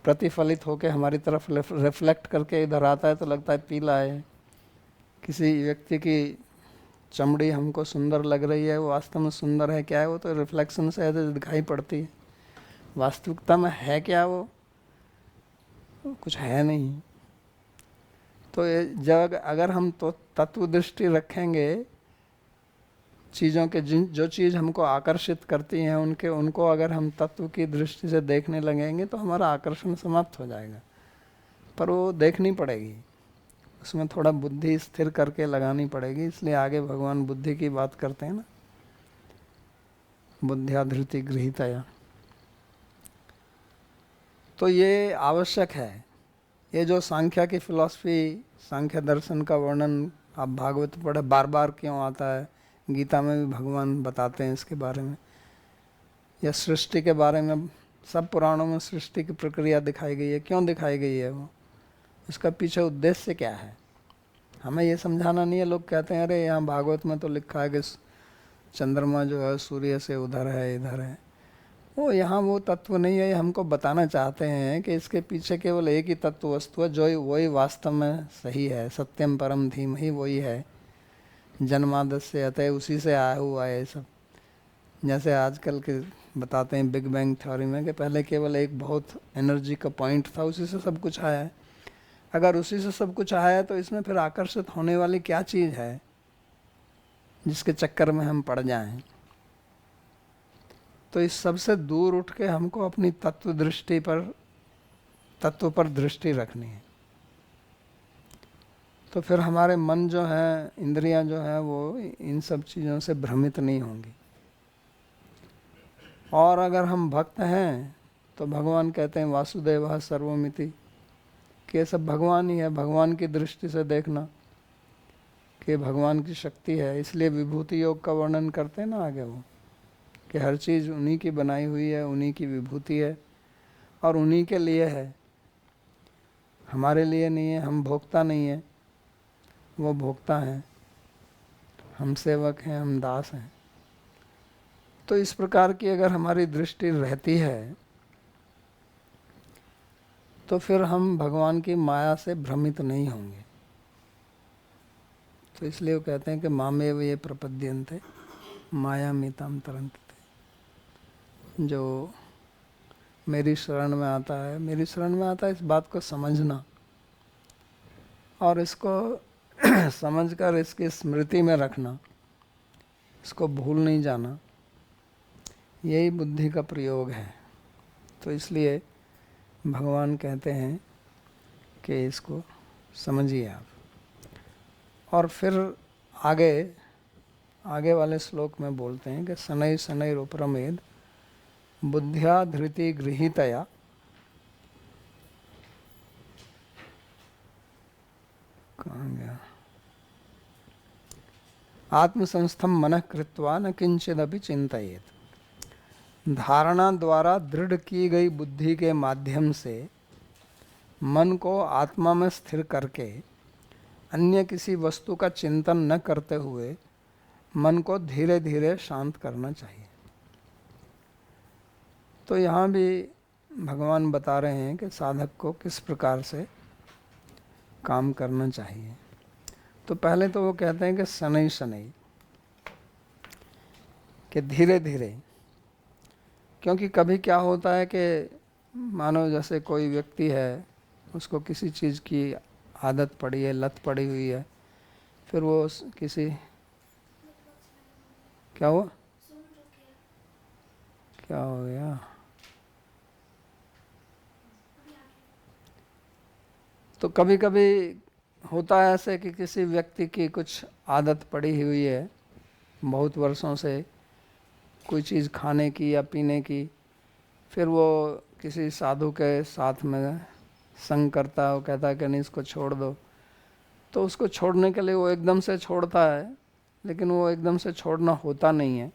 प्रतिफलित होकर हमारी तरफ रिफ्लेक्ट करके इधर आता है तो लगता है पीला है। किसी व्यक्ति की चमड़ी हमको सुंदर लग रही है, वो वास्तव में सुंदर है क्या है, वो तो रिफ्लेक्शन से ऐसे दिखाई पड़ती है। वास्तविकता में है क्या वो, कुछ है नहीं। तो जब अगर हम तो तत्व दृष्टि रखेंगे, चीज़ों के जो चीज़ हमको आकर्षित करती हैं उनको अगर हम तत्व की दृष्टि से देखने लगेंगे तो हमारा आकर्षण समाप्त हो जाएगा। पर वो देखनी पड़ेगी, उसमें थोड़ा बुद्धि स्थिर करके लगानी पड़ेगी। इसलिए आगे भगवान बुद्धि की बात करते हैं ना, बुद्धिया धृति गृहीतया। तो ये आवश्यक है। ये जो सांख्या की फिलॉसफी, सांख्य दर्शन का वर्णन आप भागवत पढ़े, बार बार क्यों आता है, गीता में भी भगवान बताते हैं इसके बारे में, या सृष्टि के बारे में। सब पुराणों में सृष्टि की प्रक्रिया दिखाई गई है। क्यों दिखाई गई है वो, उसका पीछे उद्देश्य क्या है, हमें ये समझाना नहीं है। लोग कहते हैं अरे यहाँ भागवत में तो लिखा है कि चंद्रमा जो है सूर्य से उधर है, इधर है। वो यहाँ वो तत्व नहीं है। हमको बताना चाहते हैं कि इसके पीछे केवल एक ही तत्व वस्तु है, जो वही वास्तव में सही है। सत्यम परम धीमहि वही है, जन्मादस्य अतः उसी से आया हुआ है सब। जैसे आजकल के बताते हैं बिग बैंग थ्योरी में कि पहले केवल एक बहुत एनर्जी का पॉइंट था, उसी से सब कुछ आया है। अगर उसी से सब कुछ आया है तो इसमें फिर आकर्षित होने वाली क्या चीज़ है जिसके चक्कर में हम पड़ जाएं। तो इस सब से दूर उठ के हमको अपनी तत्व पर दृष्टि रखनी है। तो फिर हमारे मन जो है, इंद्रियां जो है, वो इन सब चीज़ों से भ्रमित नहीं होंगी। और अगर हम भक्त हैं तो भगवान कहते हैं वासुदेव सर्वमिति, कि ये सब भगवान ही है। भगवान की दृष्टि से देखना कि भगवान की शक्ति है। इसलिए विभूति योग का वर्णन करते हैं ना आगे वो, कि हर चीज़ उन्हीं की बनाई हुई है, उन्हीं की विभूति है और उन्हीं के लिए है, हमारे लिए नहीं है। हम भोक्ता नहीं है, वो भोक्ता हैं, हम सेवक हैं, हम दास हैं। तो इस प्रकार की अगर हमारी दृष्टि रहती है तो फिर हम भगवान की माया से भ्रमित नहीं होंगे। तो इसलिए वो कहते हैं कि मामेव ये प्रपद्यन्ते माया मिताम तरन्ते। जो मेरी शरण में आता है, मेरी शरण में आता है, इस बात को समझना और इसको समझकर इसकी स्मृति में रखना, इसको भूल नहीं जाना, यही बुद्धि का प्रयोग है। तो इसलिए भगवान कहते हैं कि इसको समझिए आप। और फिर आगे वाले श्लोक में बोलते हैं कि शनै शनैरुपरमेद बुद्ध्या धृति गृहीतया कहाँ गया, आत्मसंस्थम मनः कृत्वा न किंचिदपि चिंतयेत्। धारणा द्वारा दृढ़ की गई बुद्धि के माध्यम से मन को आत्मा में स्थिर करके अन्य किसी वस्तु का चिंतन न करते हुए मन को धीरे धीरे शांत करना चाहिए। तो यहाँ भी भगवान बता रहे हैं कि साधक को किस प्रकार से काम करना चाहिए। तो पहले तो वो कहते हैं कि शनै शनै, कि धीरे धीरे। क्योंकि कभी क्या होता है कि मानो जैसे कोई व्यक्ति है, उसको किसी चीज़ की आदत पड़ी है, लत पड़ी हुई है, फिर वो किसी, क्या हुआ, क्या हो गया, तो कभी कभी होता है ऐसे कि किसी व्यक्ति की कुछ आदत पड़ी हुई है बहुत वर्षों से, कोई चीज़ खाने की या पीने की, फिर वो किसी साधु के साथ में संग करता है, वो कहता है कि नहीं इसको छोड़ दो। तो उसको छोड़ने के लिए वो एकदम से छोड़ता है, लेकिन वो एकदम से छोड़ना होता नहीं है,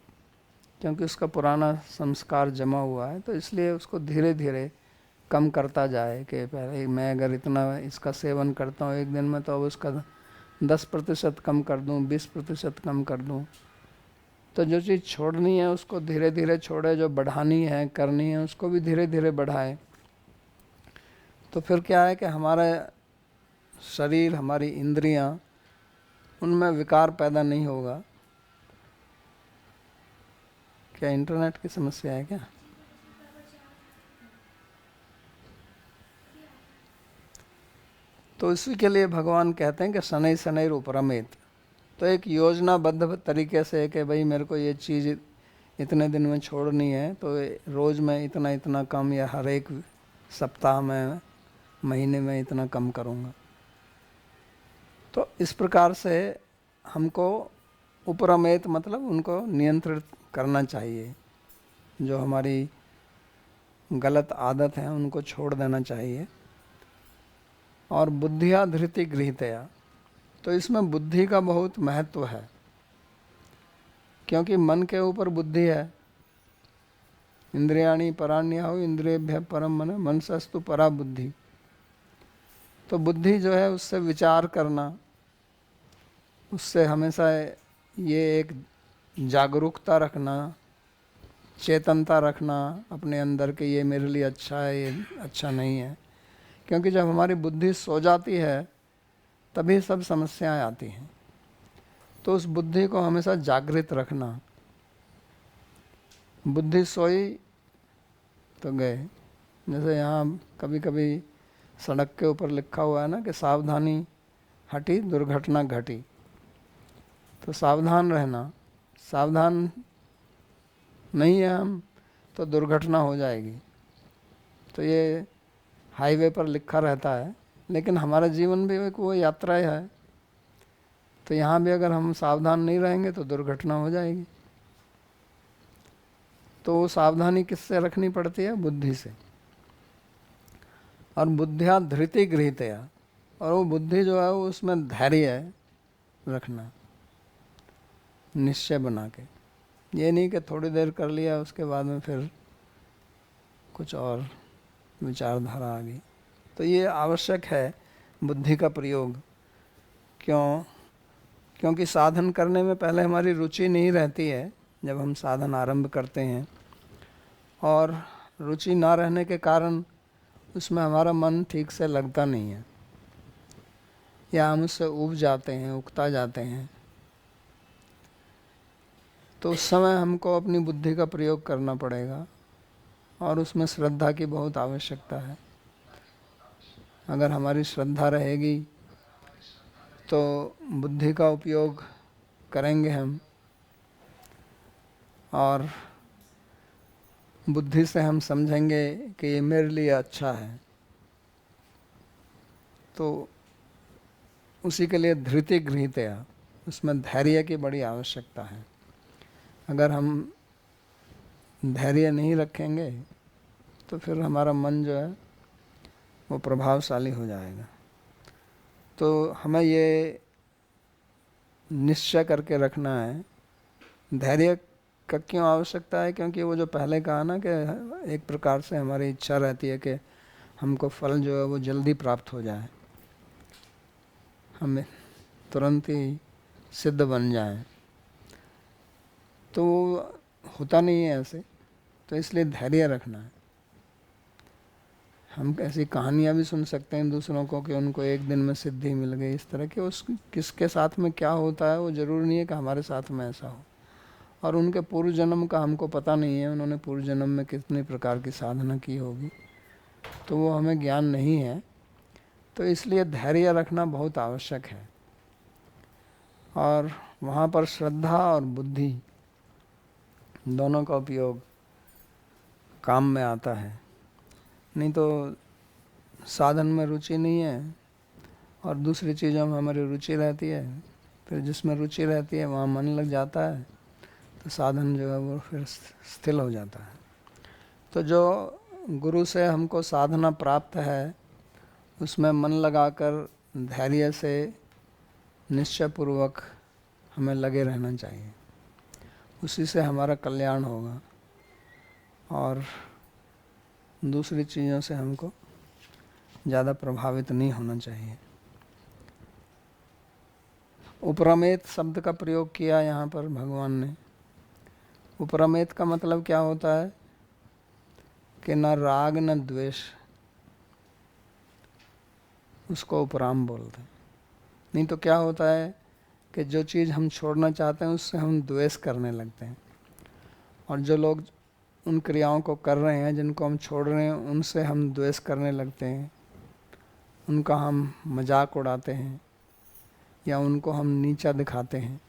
क्योंकि उसका पुराना संस्कार जमा हुआ है। तो इसलिए उसको धीरे धीरे कम करता जाए कि पहले मैं अगर इतना इसका सेवन करता हूँ एक दिन में, तो अब उसका 10% कम कर दूँ, 20% कम कर दूँ। तो जो चीज़ छोड़नी है उसको धीरे धीरे छोड़े, जो बढ़ानी है करनी है उसको भी धीरे धीरे बढ़ाए। तो फिर क्या है कि हमारा शरीर, हमारी इंद्रियां, उनमें विकार पैदा नहीं होगा। क्या इंटरनेट की समस्या है क्या? तो इसी के लिए भगवान कहते हैं कि शनै शनैर उपरमेत। तो एक योजनाबद्ध तरीके से कि भाई मेरे को ये चीज़ इतने दिन में छोड़नी है, तो रोज़ में इतना इतना कम, या हर एक सप्ताह में, महीने में इतना कम करूँगा। तो इस प्रकार से हमको उपरमेत मतलब उनको नियंत्रित करना चाहिए। जो हमारी गलत आदत है उनको छोड़ देना चाहिए। और बुद्धिया धृति गृहीतया, तो इसमें बुद्धि का बहुत महत्व है, क्योंकि मन के ऊपर बुद्धि है। इंद्रियाणि पराण्यहु इंद्रियेभ्यः परम मन, मनसस्तु परा बुद्धि। तो बुद्धि जो है उससे विचार करना, उससे हमेशा ये एक जागरूकता रखना, चेतनता रखना अपने अंदर के ये मेरे लिए अच्छा है, ये अच्छा नहीं है। क्योंकि जब हमारी बुद्धि सो जाती है तभी सब समस्याएं आती हैं। तो उस बुद्धि को हमेशा जागृत रखना। बुद्धि सोई तो गए। जैसे यहाँ कभी कभी सड़क के ऊपर लिखा हुआ है ना कि सावधानी हटी दुर्घटना घटी। तो सावधान रहना, सावधान नहीं है हम तो दुर्घटना हो जाएगी। तो ये हाईवे पर लिखा रहता है, लेकिन हमारा जीवन भी एक वो यात्रा है। तो यहाँ भी अगर हम सावधान नहीं रहेंगे तो दुर्घटना हो जाएगी। तो सावधानी किससे रखनी पड़ती है? बुद्धि से। और बुद्धिया धृति गृहीतया, और वो बुद्धि जो है वो उसमें धैर्य रखना, निश्चय बना के। ये नहीं कि थोड़ी देर कर लिया उसके बाद में फिर कुछ और विचारधारा आ गई। तो ये आवश्यक है बुद्धि का प्रयोग। क्योंकि साधन करने में पहले हमारी रुचि नहीं रहती है जब हम साधन आरंभ करते हैं, और रुचि ना रहने के कारण उसमें हमारा मन ठीक से लगता नहीं है, या हम उससे ऊब जाते हैं, उकता जाते हैं। तो उस समय हमको अपनी बुद्धि का प्रयोग करना पड़ेगा, और उसमें श्रद्धा की बहुत आवश्यकता है। अगर हमारी श्रद्धा रहेगी तो बुद्धि का उपयोग करेंगे हम, और बुद्धि से हम समझेंगे कि ये मेरे लिए अच्छा है। तो उसी के लिए धृति गृहीतया, उसमें धैर्य की बड़ी आवश्यकता है। अगर हम धैर्य नहीं रखेंगे तो फिर हमारा मन जो है वो प्रभावशाली हो जाएगा। तो हमें ये निश्चय करके रखना है। धैर्य का क्यों आवश्यकता है? क्योंकि वो जो पहले कहा ना कि एक प्रकार से हमारी इच्छा रहती है कि हमको फल जो है वो जल्दी प्राप्त हो जाए, हमें तुरंत ही सिद्ध बन जाए। तो होता नहीं है ऐसे, तो इसलिए धैर्य रखना है। हम ऐसी कहानियाँ भी सुन सकते हैं दूसरों को कि उनको एक दिन में सिद्धि मिल गई, इस तरह के। उस किसके साथ में क्या होता है वो ज़रूरी नहीं है कि हमारे साथ में ऐसा हो। और उनके पूर्व जन्म का हमको पता नहीं है, उन्होंने पूर्व जन्म में कितनी प्रकार की साधना की होगी, तो वो हमें ज्ञान नहीं है। तो इसलिए धैर्य रखना बहुत आवश्यक है, और वहाँ पर श्रद्धा और बुद्धि दोनों का उपयोग काम में आता है। नहीं तो साधन में रुचि नहीं है और दूसरी चीज़ों में हमारी रुचि रहती है, फिर जिसमें रुचि रहती है वहाँ मन लग जाता है, तो साधन जो है वो फिर स्थिर हो जाता है। तो जो गुरु से हमको साधना प्राप्त है उसमें मन लगाकर धैर्य से निश्चयपूर्वक हमें लगे रहना चाहिए। उसी से हमारा कल्याण होगा, और दूसरी चीज़ों से हमको ज़्यादा प्रभावित नहीं होना चाहिए। उपरमेत शब्द का प्रयोग किया यहाँ पर भगवान ने। उपरमेत का मतलब क्या होता है कि न राग न द्वेष, उसको उपराम बोलते हैं। नहीं तो क्या होता है कि जो चीज़ हम छोड़ना चाहते हैं उससे हम द्वेष करने लगते हैं, और जो लोग उन क्रियाओं को कर रहे हैं जिनको हम छोड़ रहे हैं उनसे हम द्वेष करने लगते हैं, उनका हम मजाक उड़ाते हैं या उनको हम नीचा दिखाते हैं।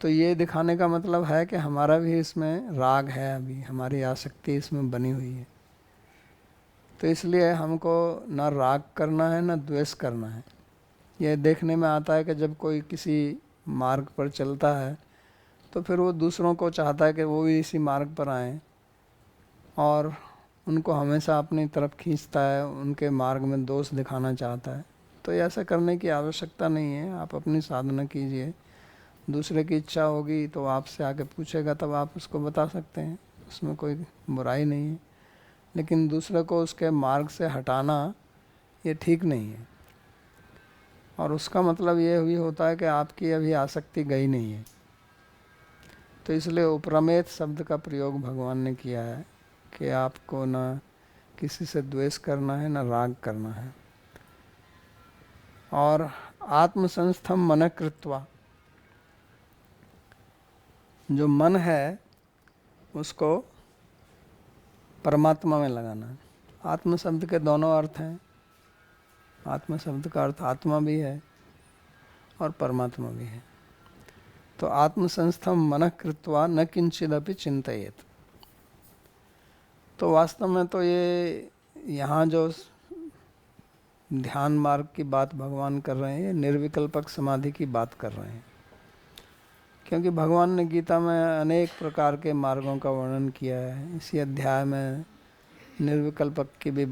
तो ये दिखाने का मतलब है कि हमारा भी इसमें राग है, अभी हमारी आसक्ति इसमें बनी हुई है। तो इसलिए हमको ना राग करना है ना द्वेष करना है। यह देखने में आता है कि जब कोई किसी मार्ग पर चलता है तो फिर वो दूसरों को चाहता है कि वो भी इसी मार्ग पर आएं, और उनको हमेशा अपनी तरफ खींचता है, उनके मार्ग में दोष दिखाना चाहता है। तो ऐसा करने की आवश्यकता नहीं है। आप अपनी साधना कीजिए, दूसरे की इच्छा होगी तो आपसे आके पूछेगा तब आप उसको बता सकते हैं, उसमें कोई बुराई नहीं है। लेकिन दूसरे को उसके मार्ग से हटाना ये ठीक नहीं है, और उसका मतलब ये भी होता है कि आपकी अभी आसक्ति गई नहीं है। तो इसलिए उपरमेत शब्द का प्रयोग भगवान ने किया है कि आपको ना किसी से द्वेष करना है ना राग करना है। और आत्मसंस्थम मन कृत्वा, जो मन है उसको परमात्मा में लगाना है। आत्म शब्द के दोनों अर्थ हैं। आत्म शब्द का अर्थ आत्मा भी है और परमात्मा भी है। तो आत्मसंस्थम मनः कृत्वा न किंचिदपि चिंतयेत। तो वास्तव में तो ये यहाँ जो ध्यान मार्ग की बात भगवान कर रहे हैं, निर्विकल्पक समाधि की बात कर रहे हैं। क्योंकि भगवान ने गीता में अनेक प्रकार के मार्गों का वर्णन किया है। इसी अध्याय में निर्विकल्पक की भी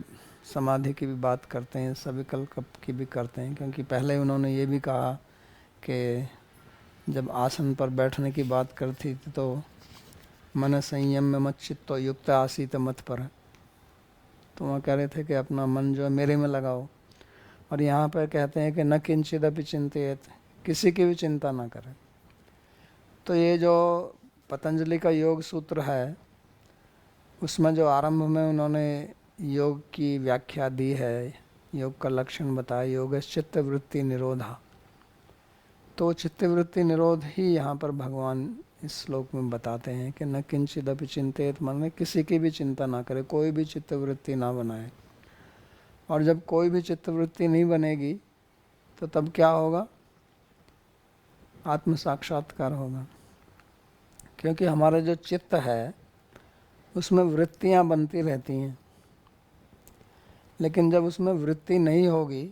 समाधि की भी बात करते हैं, सविकल्प की भी करते हैं। क्योंकि पहले उन्होंने ये भी कहा कि जब आसन पर बैठने की बात करती थी तो मन संयम में मत चित्तो युक्त आसीत मत पर, तो वहाँ कह रहे थे कि अपना मन जो है मेरे में लगाओ। और यहाँ पर कहते हैं कि न किंचिदपि चिंतित, किसी की भी चिंता ना करें। तो ये जो पतंजलि का योग सूत्र है उसमें जो आरंभ में उन्होंने योग की व्याख्या दी है, योग का लक्षण बताया, योग चित्त वृत्ति निरोधा। तो चित्त वृत्ति निरोध ही यहाँ पर भगवान इस श्लोक में बताते हैं कि न किंचिदपि चिंतित, मन में किसी की भी चिंता ना करे, कोई भी चित्त वृत्ति ना बनाए। और जब कोई भी चित्त वृत्ति नहीं बनेगी तो तब क्या होगा? आत्म साक्षात्कार होगा। क्योंकि हमारा जो चित्त है उसमें वृत्तियाँ बनती रहती हैं, लेकिन जब उसमें वृत्ति नहीं होगी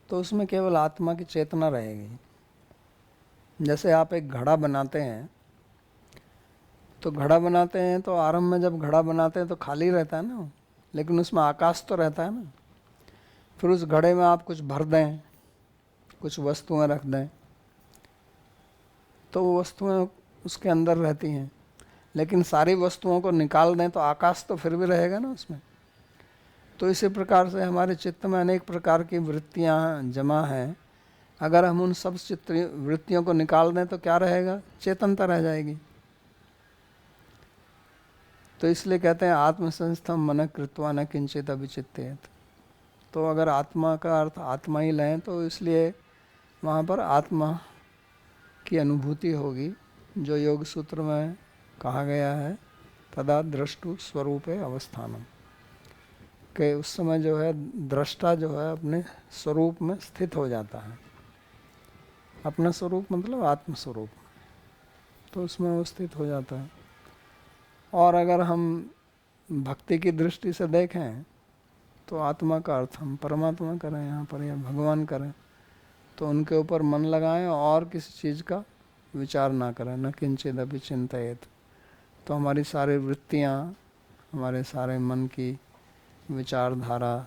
तो उसमें केवल आत्मा की चेतना रहेगी। जैसे आप एक घड़ा बनाते हैं, तो घड़ा बनाते हैं तो आरंभ में जब घड़ा बनाते हैं तो खाली रहता है ना, लेकिन उसमें आकाश तो रहता है ना। फिर उस घड़े में आप कुछ भर दें, कुछ वस्तुएं रख दें, तो वो वस्तुएं उसके अंदर रहती हैं। लेकिन सारी वस्तुओं को निकाल दें तो आकाश तो फिर भी रहेगा ना उसमें। तो इसी प्रकार से हमारे चित्त में अनेक प्रकार की वृत्तियाँ जमा हैं। अगर हम उन सब चित्त वृत्तियों को निकाल दें तो क्या रहेगा? चेतनता रह जाएगी। तो इसलिए कहते हैं आत्मसंस्थम मन कृत्वा न किंचित अभिचित्येत। तो अगर आत्मा का अर्थ आत्मा ही लें तो इसलिए वहाँ पर आत्मा की अनुभूति होगी, जो योग सूत्र में कहा गया है तदा द्रष्टु स्वरूपे अवस्थानम, कि उस समय जो है दृष्टा जो है अपने स्वरूप में स्थित हो जाता है। अपना स्वरूप मतलब आत्म स्वरूप, तो उसमें वो स्थित हो जाता है। और अगर हम भक्ति की दृष्टि से देखें तो आत्मा का अर्थ हम परमात्मा करें यहाँ पर, या भगवान करें, तो उनके ऊपर मन लगाएं और किसी चीज़ का विचार ना करें। न किंचिदपि चिंतयेत। तो हमारी सारी वृत्तियाँ, हमारे सारे मन की विचारधारा,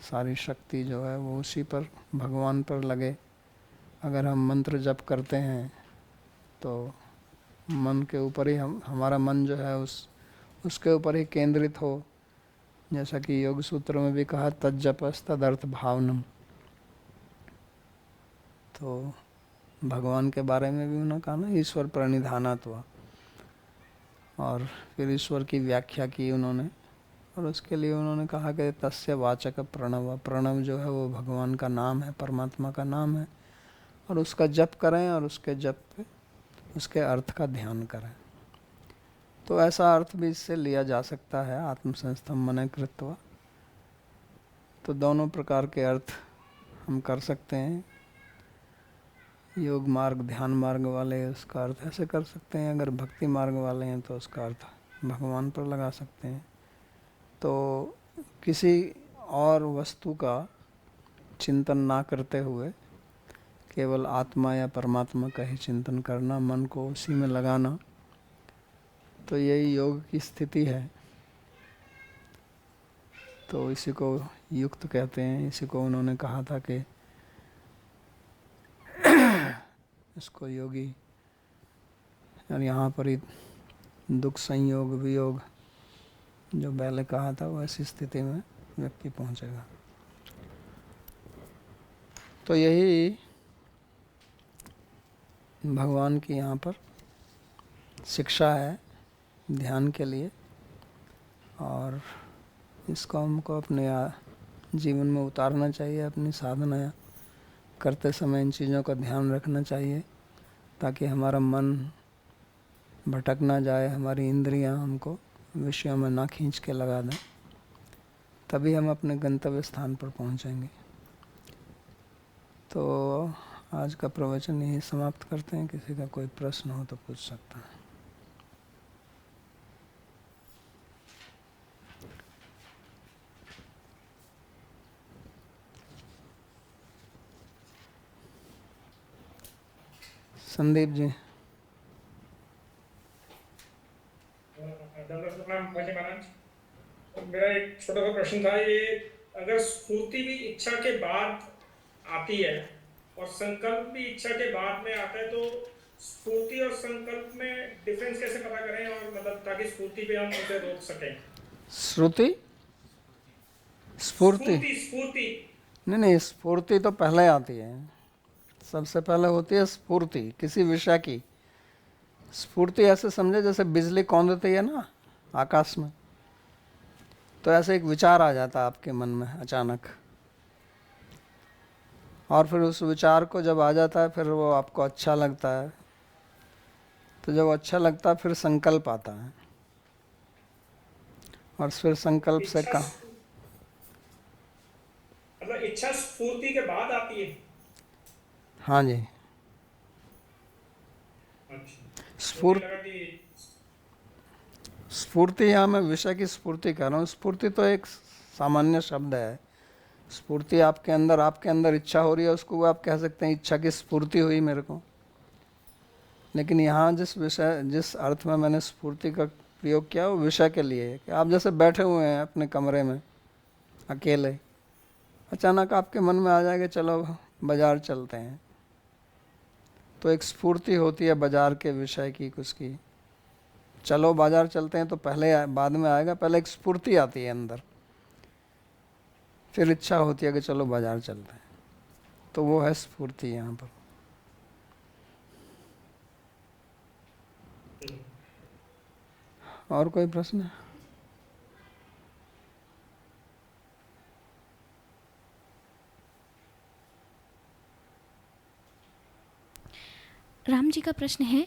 सारी शक्ति जो है वो उसी पर, भगवान पर लगे। अगर हम मंत्र जप करते हैं तो मन के ऊपर ही हमारा मन जो है उसके ऊपर ही केंद्रित हो। जैसा कि योग सूत्र में भी कहा तज्जपस तदर्थ भावनम। तो भगवान के बारे में भी उन्होंने कहा ना ईश्वर प्रणिधानात्वा, और फिर ईश्वर की व्याख्या की उन्होंने। और उसके लिए उन्होंने कहा कि तस्य वाचक प्रणव। प्रणव जो है वो भगवान का नाम है, परमात्मा का नाम है, और उसका जप करें और उसके जप पे उसके अर्थ का ध्यान करें। तो ऐसा अर्थ भी इससे लिया जा सकता है, आत्मसंस्थम मन कृत्वा। तो दोनों प्रकार के अर्थ हम कर सकते हैं। योग मार्ग, ध्यान मार्ग वाले उसका अर्थ ऐसे कर सकते हैं, अगर भक्ति मार्ग वाले हैं तो उसका अर्थ भगवान पर लगा सकते हैं। तो किसी और वस्तु का चिंतन ना करते हुए केवल आत्मा या परमात्मा का ही चिंतन करना, मन को उसी में लगाना, तो यही योग की स्थिति है। तो इसी को युक्त कहते हैं। इसी को उन्होंने कहा था कि इसको योगी, और यहाँ पर ही दुख संयोग वियोग जो पहले कहा था वैसी स्थिति में व्यक्ति पहुँचेगा। तो यही भगवान की यहाँ पर शिक्षा है ध्यान के लिए, और इसको हमको अपने जीवन में उतारना चाहिए। अपनी साधना करते समय इन चीज़ों का ध्यान रखना चाहिए ताकि हमारा मन भटक ना जाए, हमारी इंद्रियां हमको विषयों में ना खींच के लगा दें, तभी हम अपने गंतव्य स्थान पर पहुंचेंगे। तो आज का प्रवचन यही समाप्त करते हैं। किसी का कोई प्रश्न हो तो पूछ सकता है। संदीप जी। छोटा सा प्रश्न था ये, अगर स्फूर्ति भी इच्छा के बाद आती है और संकल्प भी इच्छा के बाद में आता है, तो स्फूर्ति और संकल्प में डिफरेंस कैसे पता करें, और मतलब ताकि स्फूर्ति पे हम उसे रोक सकें। श्रुति स्फूर्ति स्फूर्ति स्फूर्ति। नहीं नहीं, स्फूर्ति तो पहले आती है। सबसे पहले होती है स्फूर्ति किसी विषय की। स्फूर्ति ऐसे समझे जैसे बिजली कौंधती है ना आकाश में, तो ऐसे एक विचार आ जाता है आपके मन में अचानक, और फिर उस विचार को जब आ जाता है फिर वो आपको अच्छा लगता है, तो जब अच्छा लगता है फिर संकल्प आता है, और फिर संकल्प से इच्छा कहा। मतलब इच्छा स्फूर्ति के बाद आती है। हाँ जी। अच्छा, मुझे स्फूर्ति, लगा कि स्फूर्ति यहाँ मैं विषय की स्फूर्ति कर रहा हूँ। स्फूर्ति तो एक सामान्य शब्द है। स्फूर्ति आपके अंदर इच्छा हो रही है, उसको आप कह सकते हैं इच्छा की स्फूर्ति हुई मेरे को। लेकिन यहाँ जिस अर्थ में मैंने स्फूर्ति का प्रयोग किया वो विषय के लिए है कि आप जैसे बैठे हुए हैं अपने कमरे में अकेले, अचानक आपके मन में आ जाएगा चलो बाज़ार चलते हैं, तो एक स्फूर्ति होती है बाज़ार के विषय की कुछ की। चलो बाज़ार चलते हैं तो पहले बाद में आएगा, पहले एक स्फूर्ति आती है अंदर, फिर इच्छा होती है कि चलो बाज़ार चलते हैं, तो वो है स्फूर्ति यहाँ पर। और कोई प्रश्न है? राम जी का प्रश्न है,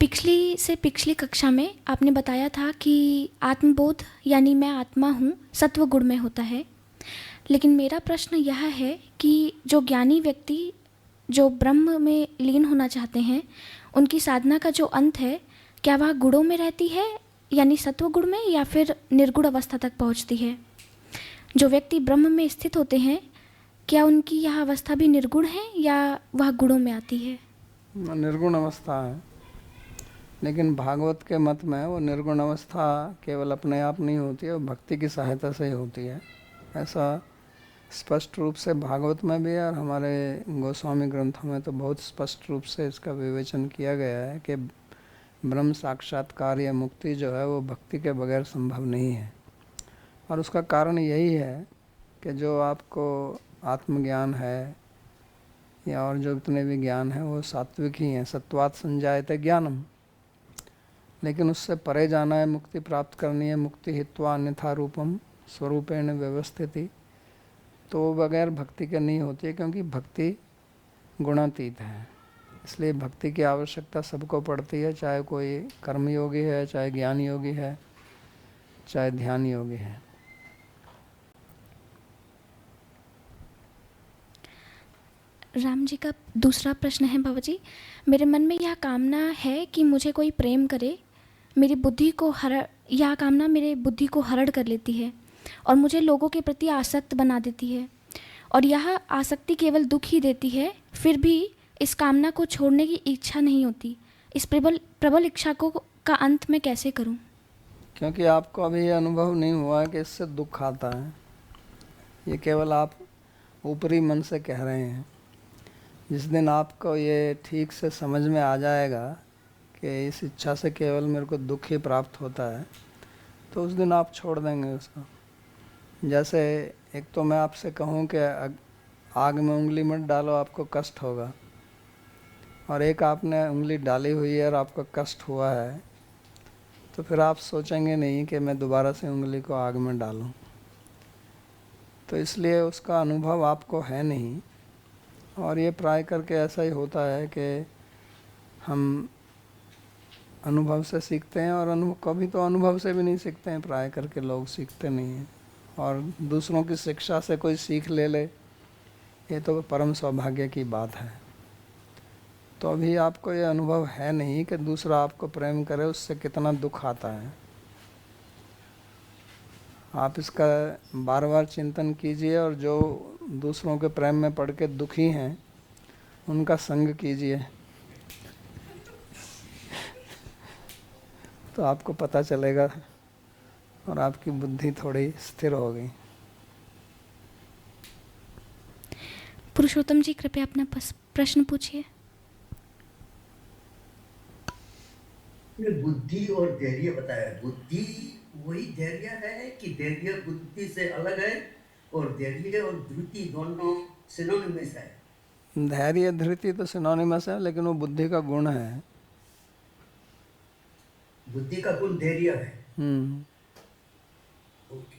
पिछली कक्षा में आपने बताया था कि आत्मबोध यानी मैं आत्मा हूँ सत्व गुण में होता है। लेकिन मेरा प्रश्न यह है कि जो ज्ञानी व्यक्ति जो ब्रह्म में लीन होना चाहते हैं, उनकी साधना का जो अंत है, क्या वह गुणों में रहती है यानी सत्व गुण में, या फिर निर्गुण अवस्था तक पहुँचती है? जो व्यक्ति ब्रह्म में स्थित होते हैं, क्या उनकी यह अवस्था भी निर्गुण है या वह गुणों में आती है? निर्गुण अवस्था है, लेकिन भागवत के मत में वो निर्गुण अवस्था केवल अपने आप नहीं होती है, वो भक्ति की सहायता से ही होती है। ऐसा स्पष्ट रूप से भागवत में भी है, और हमारे गोस्वामी ग्रंथों में तो बहुत स्पष्ट रूप से इसका विवेचन किया गया है कि ब्रह्म साक्षात्कार या मुक्ति जो है वो भक्ति के बगैर संभव नहीं है। और उसका कारण यही है कि जो आपको आत्मज्ञान है या और जो जितने भी ज्ञान है वो सात्विक ही हैं, सत्वात् संजायते ज्ञानम। लेकिन उससे परे जाना है, मुक्ति प्राप्त करनी है, मुक्ति हित्वा अन्यथा रूपम स्वरूपेण व्यवस्थिति, तो बगैर भक्ति के नहीं होती है, क्योंकि भक्ति गुणातीत है। इसलिए भक्ति की आवश्यकता सबको पड़ती है, चाहे कोई कर्म योगी है, चाहे ज्ञान योगी है, चाहे ध्यान योगी है। राम जी का दूसरा प्रश्न है, बाबा जी, मेरे मन में यह कामना है कि मुझे कोई प्रेम करे, मेरी बुद्धि को यह कामना मेरे बुद्धि को हरण कर लेती है और मुझे लोगों के प्रति आसक्त बना देती है, और यह आसक्ति केवल दुख ही देती है। फिर भी इस कामना को छोड़ने की इच्छा नहीं होती। इस प्रबल इच्छा को का अंत मैं कैसे करूं? क्योंकि आपको अभी ये अनुभव नहीं हुआ है कि इससे दुख आता है, ये केवल आप ऊपरी मन से कह रहे हैं। जिस दिन आपको ये ठीक से समझ में आ जाएगा कि इस इच्छा से केवल मेरे को दुख ही प्राप्त होता है, तो उस दिन आप छोड़ देंगे उसको। जैसे एक तो मैं आपसे कहूँ कि आग में उंगली मत डालो, आपको कष्ट होगा, और एक आपने उंगली डाली हुई है और आपको कष्ट हुआ है, तो फिर आप सोचेंगे नहीं कि मैं दोबारा से उंगली को आग में डालूं। तो इसलिए उसका अनुभव आपको है नहीं, और ये प्राय करके ऐसा ही होता है कि हम अनुभव से सीखते हैं, और कभी तो अनुभव से भी नहीं सीखते हैं, प्राय करके लोग सीखते नहीं हैं, और दूसरों की शिक्षा से कोई सीख ले ये तो परम सौभाग्य की बात है। तो अभी आपको ये अनुभव है नहीं कि दूसरा आपको प्रेम करे उससे कितना दुख आता है। आप इसका बार बार चिंतन कीजिए, और जो दूसरों के प्रेम में पड़ के दुखी हैं उनका संग कीजिए, तो आपको पता चलेगा और आपकी बुद्धि थोड़ी स्थिर हो गई। पुरुषोत्तम जी, कृपया अपना प्रश्न पूछिए। बुद्धि और धैर्य बताया। बुद्धि वही धैर्य है कि धैर्य बुद्धि से अलग है? और धैर्य और धृति दोनों सिनोनिमस है? धैर्य धृति तो सिनोनिमस है, लेकिन वो बुद्धि का गुण है। बुद्धि का गुण धैर्य है। ओके।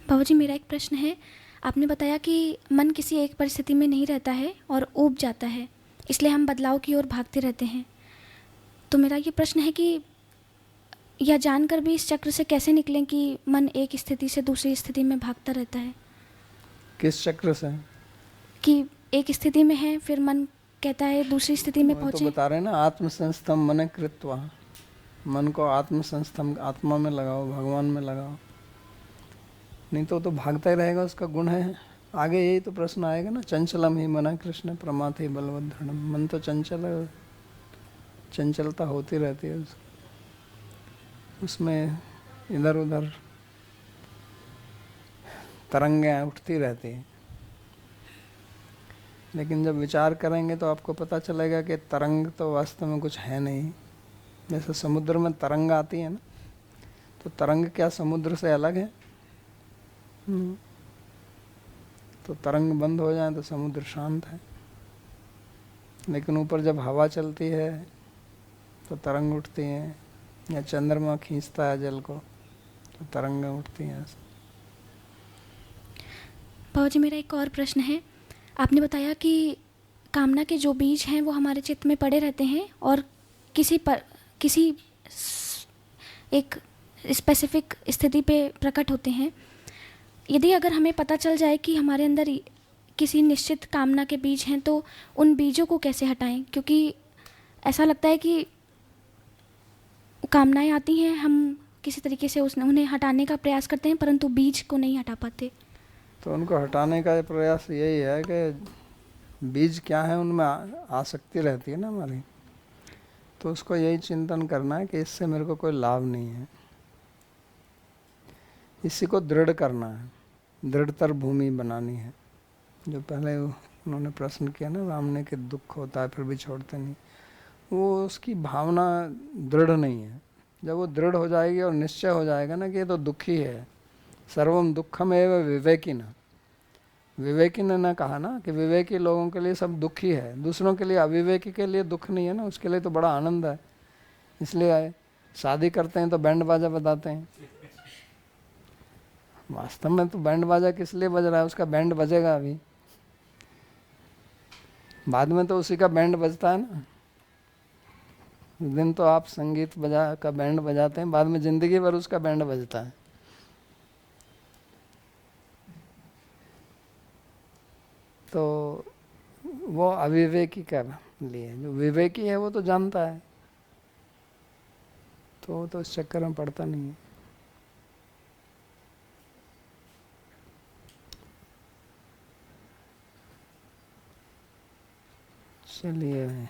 बाबा जी, मेरा एक प्रश्न है। आपने बताया कि मन किसी एक परिस्थिति में नहीं रहता है और ऊब जाता है, इसलिए हम बदलाव की ओर भागते रहते हैं। तो मेरा ये प्रश्न है कि यह जानकर भी इस चक्र से कैसे निकलें कि मन एक स्थिति से दूसरी स्थिति में भागता रहता है? किस चक्र से? कि एक स्थिति में है, फिर मन कहता है दूसरी स्थिति में तो पहुँचे। बता रहे हैं ना, आत्मसंस्थम मन कृत्वा। मन को आत्मसंस्थम, आत्मा में लगाओ, भगवान में लगाओ, नहीं तो भागता ही रहेगा, उसका गुण है। आगे यही तो प्रश्न आएगा ना, चंचलम ही मना कृष्ण प्रमाथ ही बलवदृढ़। मन तो चंचल है, चंचलता होती रहती है उसमें, इधर उधर तरंगें उठती रहती हैं। लेकिन जब विचार करेंगे तो आपको पता चलेगा कि तरंग तो वास्तव में कुछ है नहीं। जैसे समुद्र में तरंग आती है ना, तो तरंग क्या समुद्र से अलग है? तो तरंग बंद हो जाए तो समुद्र शांत है। लेकिन ऊपर जब हवा चलती है तो तरंग उठती हैं, या चंद्रमा खींचता है जल को तो तरंगें उठती हैं। बाबा जी, मेरा एक और प्रश्न है। आपने बताया कि कामना के जो बीज हैं वो हमारे चित्त में पड़े रहते हैं और किसी एक स्पेसिफिक स्थिति पे प्रकट होते हैं। यदि अगर हमें पता चल जाए कि हमारे अंदर किसी निश्चित कामना के बीज हैं, तो उन बीजों को कैसे हटाएं? क्योंकि ऐसा लगता है कि कामनाएं आती हैं, हम किसी तरीके से उन्हें हटाने का प्रयास करते हैं, परंतु बीज को नहीं हटा पाते। तो उनको हटाने का प्रयास यही है कि बीज क्या है, उनमें आसक्ति रहती है ना हमारी। तो उसको यही चिंतन करना है कि इससे मेरे को कोई लाभ नहीं है, इसी को दृढ़ करना है, दृढ़तर भूमि बनानी है। जो पहले उन्होंने प्रश्न किया ना, राम ने कि दुख होता है फिर भी छोड़ते नहीं, वो उसकी भावना दृढ़ नहीं है। जब वो दृढ़ हो जाएगी और निश्चय हो जाएगा ना कि ये तो दुखी है, सर्वम दुखम एव विवेकिना। विवेकी ने कहा ना कि विवेकी लोगों के लिए सब दुखी है, दूसरों के लिए, अविवेकी के लिए दुख नहीं है ना, उसके लिए तो बड़ा आनंद है। इसलिए शादी करते हैं तो बैंड बाजा बजाते हैं। वास्तव में तो बैंड बाजा किस लिए बज रहा है? उसका बैंड बजेगा अभी, बाद में तो उसी का बैंड बजता है ना। उस दिन तो आप संगीत बजा का बैंड बजाते हैं, बाद में जिंदगी भर उसका बैंड बजता है। तो वो अविवेकी का लिए, जो विवेकी है वो तो जानता है, तो इस चक्कर में पड़ता नहीं है। चलिए,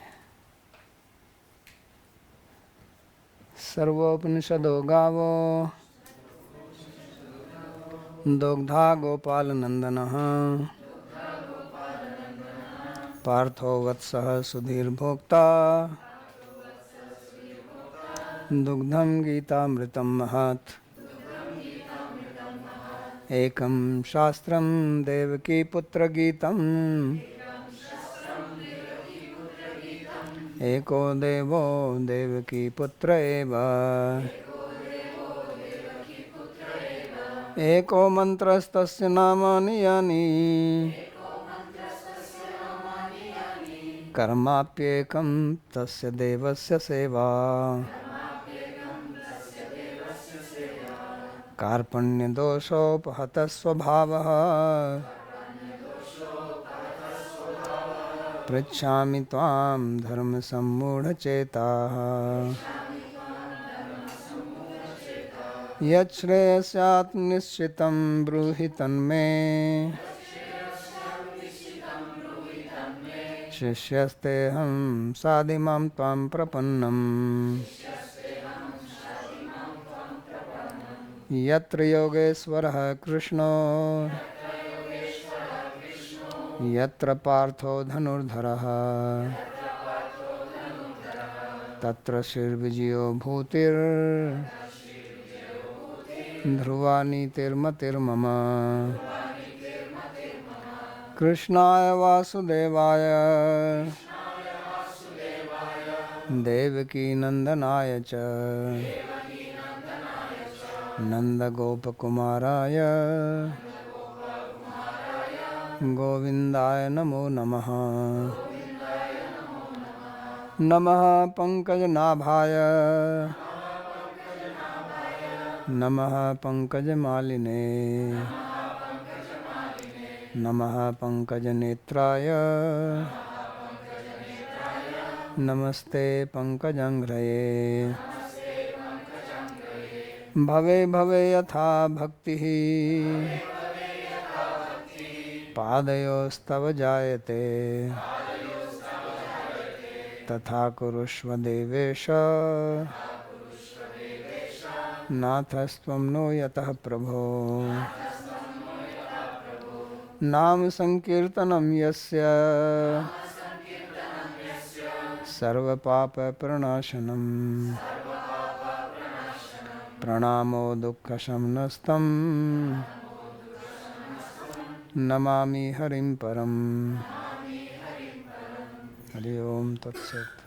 सर्वोपनिषदो गावो दुग्धा गोपाल नंदनः पार्थो वत्सः सुधीर भोक्ता दुग्धं गीतामृतं महत् एकं शास्त्रं देवकी पुत्र गीतम् एको देवो देवकी पुत्र एव एको मंत्रस्तस्य नामानि यानि कर्माप्येकं तस्य देवस्य सेवा कार्पण्यदोषोपहतः स्वभावः पृच्छामि त्वां धर्मसम्मूढचेताः यच्छ्रेयस्यात् निश्चितं ब्रूहि तन्मे शिष्यस्तेऽहं साधिमां त्वां प्रपन्नम्। यत्र योगेश्वरः कृष्णो यत्र पार्थो धनुर्धरः तत्र श्रीर्विजयो भूतिर्ध्रुवा नीतिर्मतिर्मम। कृष्णाय वासुदेवाय देवकी नंदनाय च नंदगोपकुमाराय गोविन्दाय नमो नमः। नमः पंकजनाभाय नमः पंकजमालिने नमः पंकजनेत्राय नमस्ते पंकजंघ्रये। भवे भवे यथा भक्तिः पादयोस्तव जायते तथा कुरुष्व देवेश नाथस्त्वं नो यतः प्रभो। नाम संकीर्तनं यस्य सर्वपापप्रणाशनं प्रणामो दुःखशमनस्तं नमामि हरिं परम्। हरि ओम तत्सत्।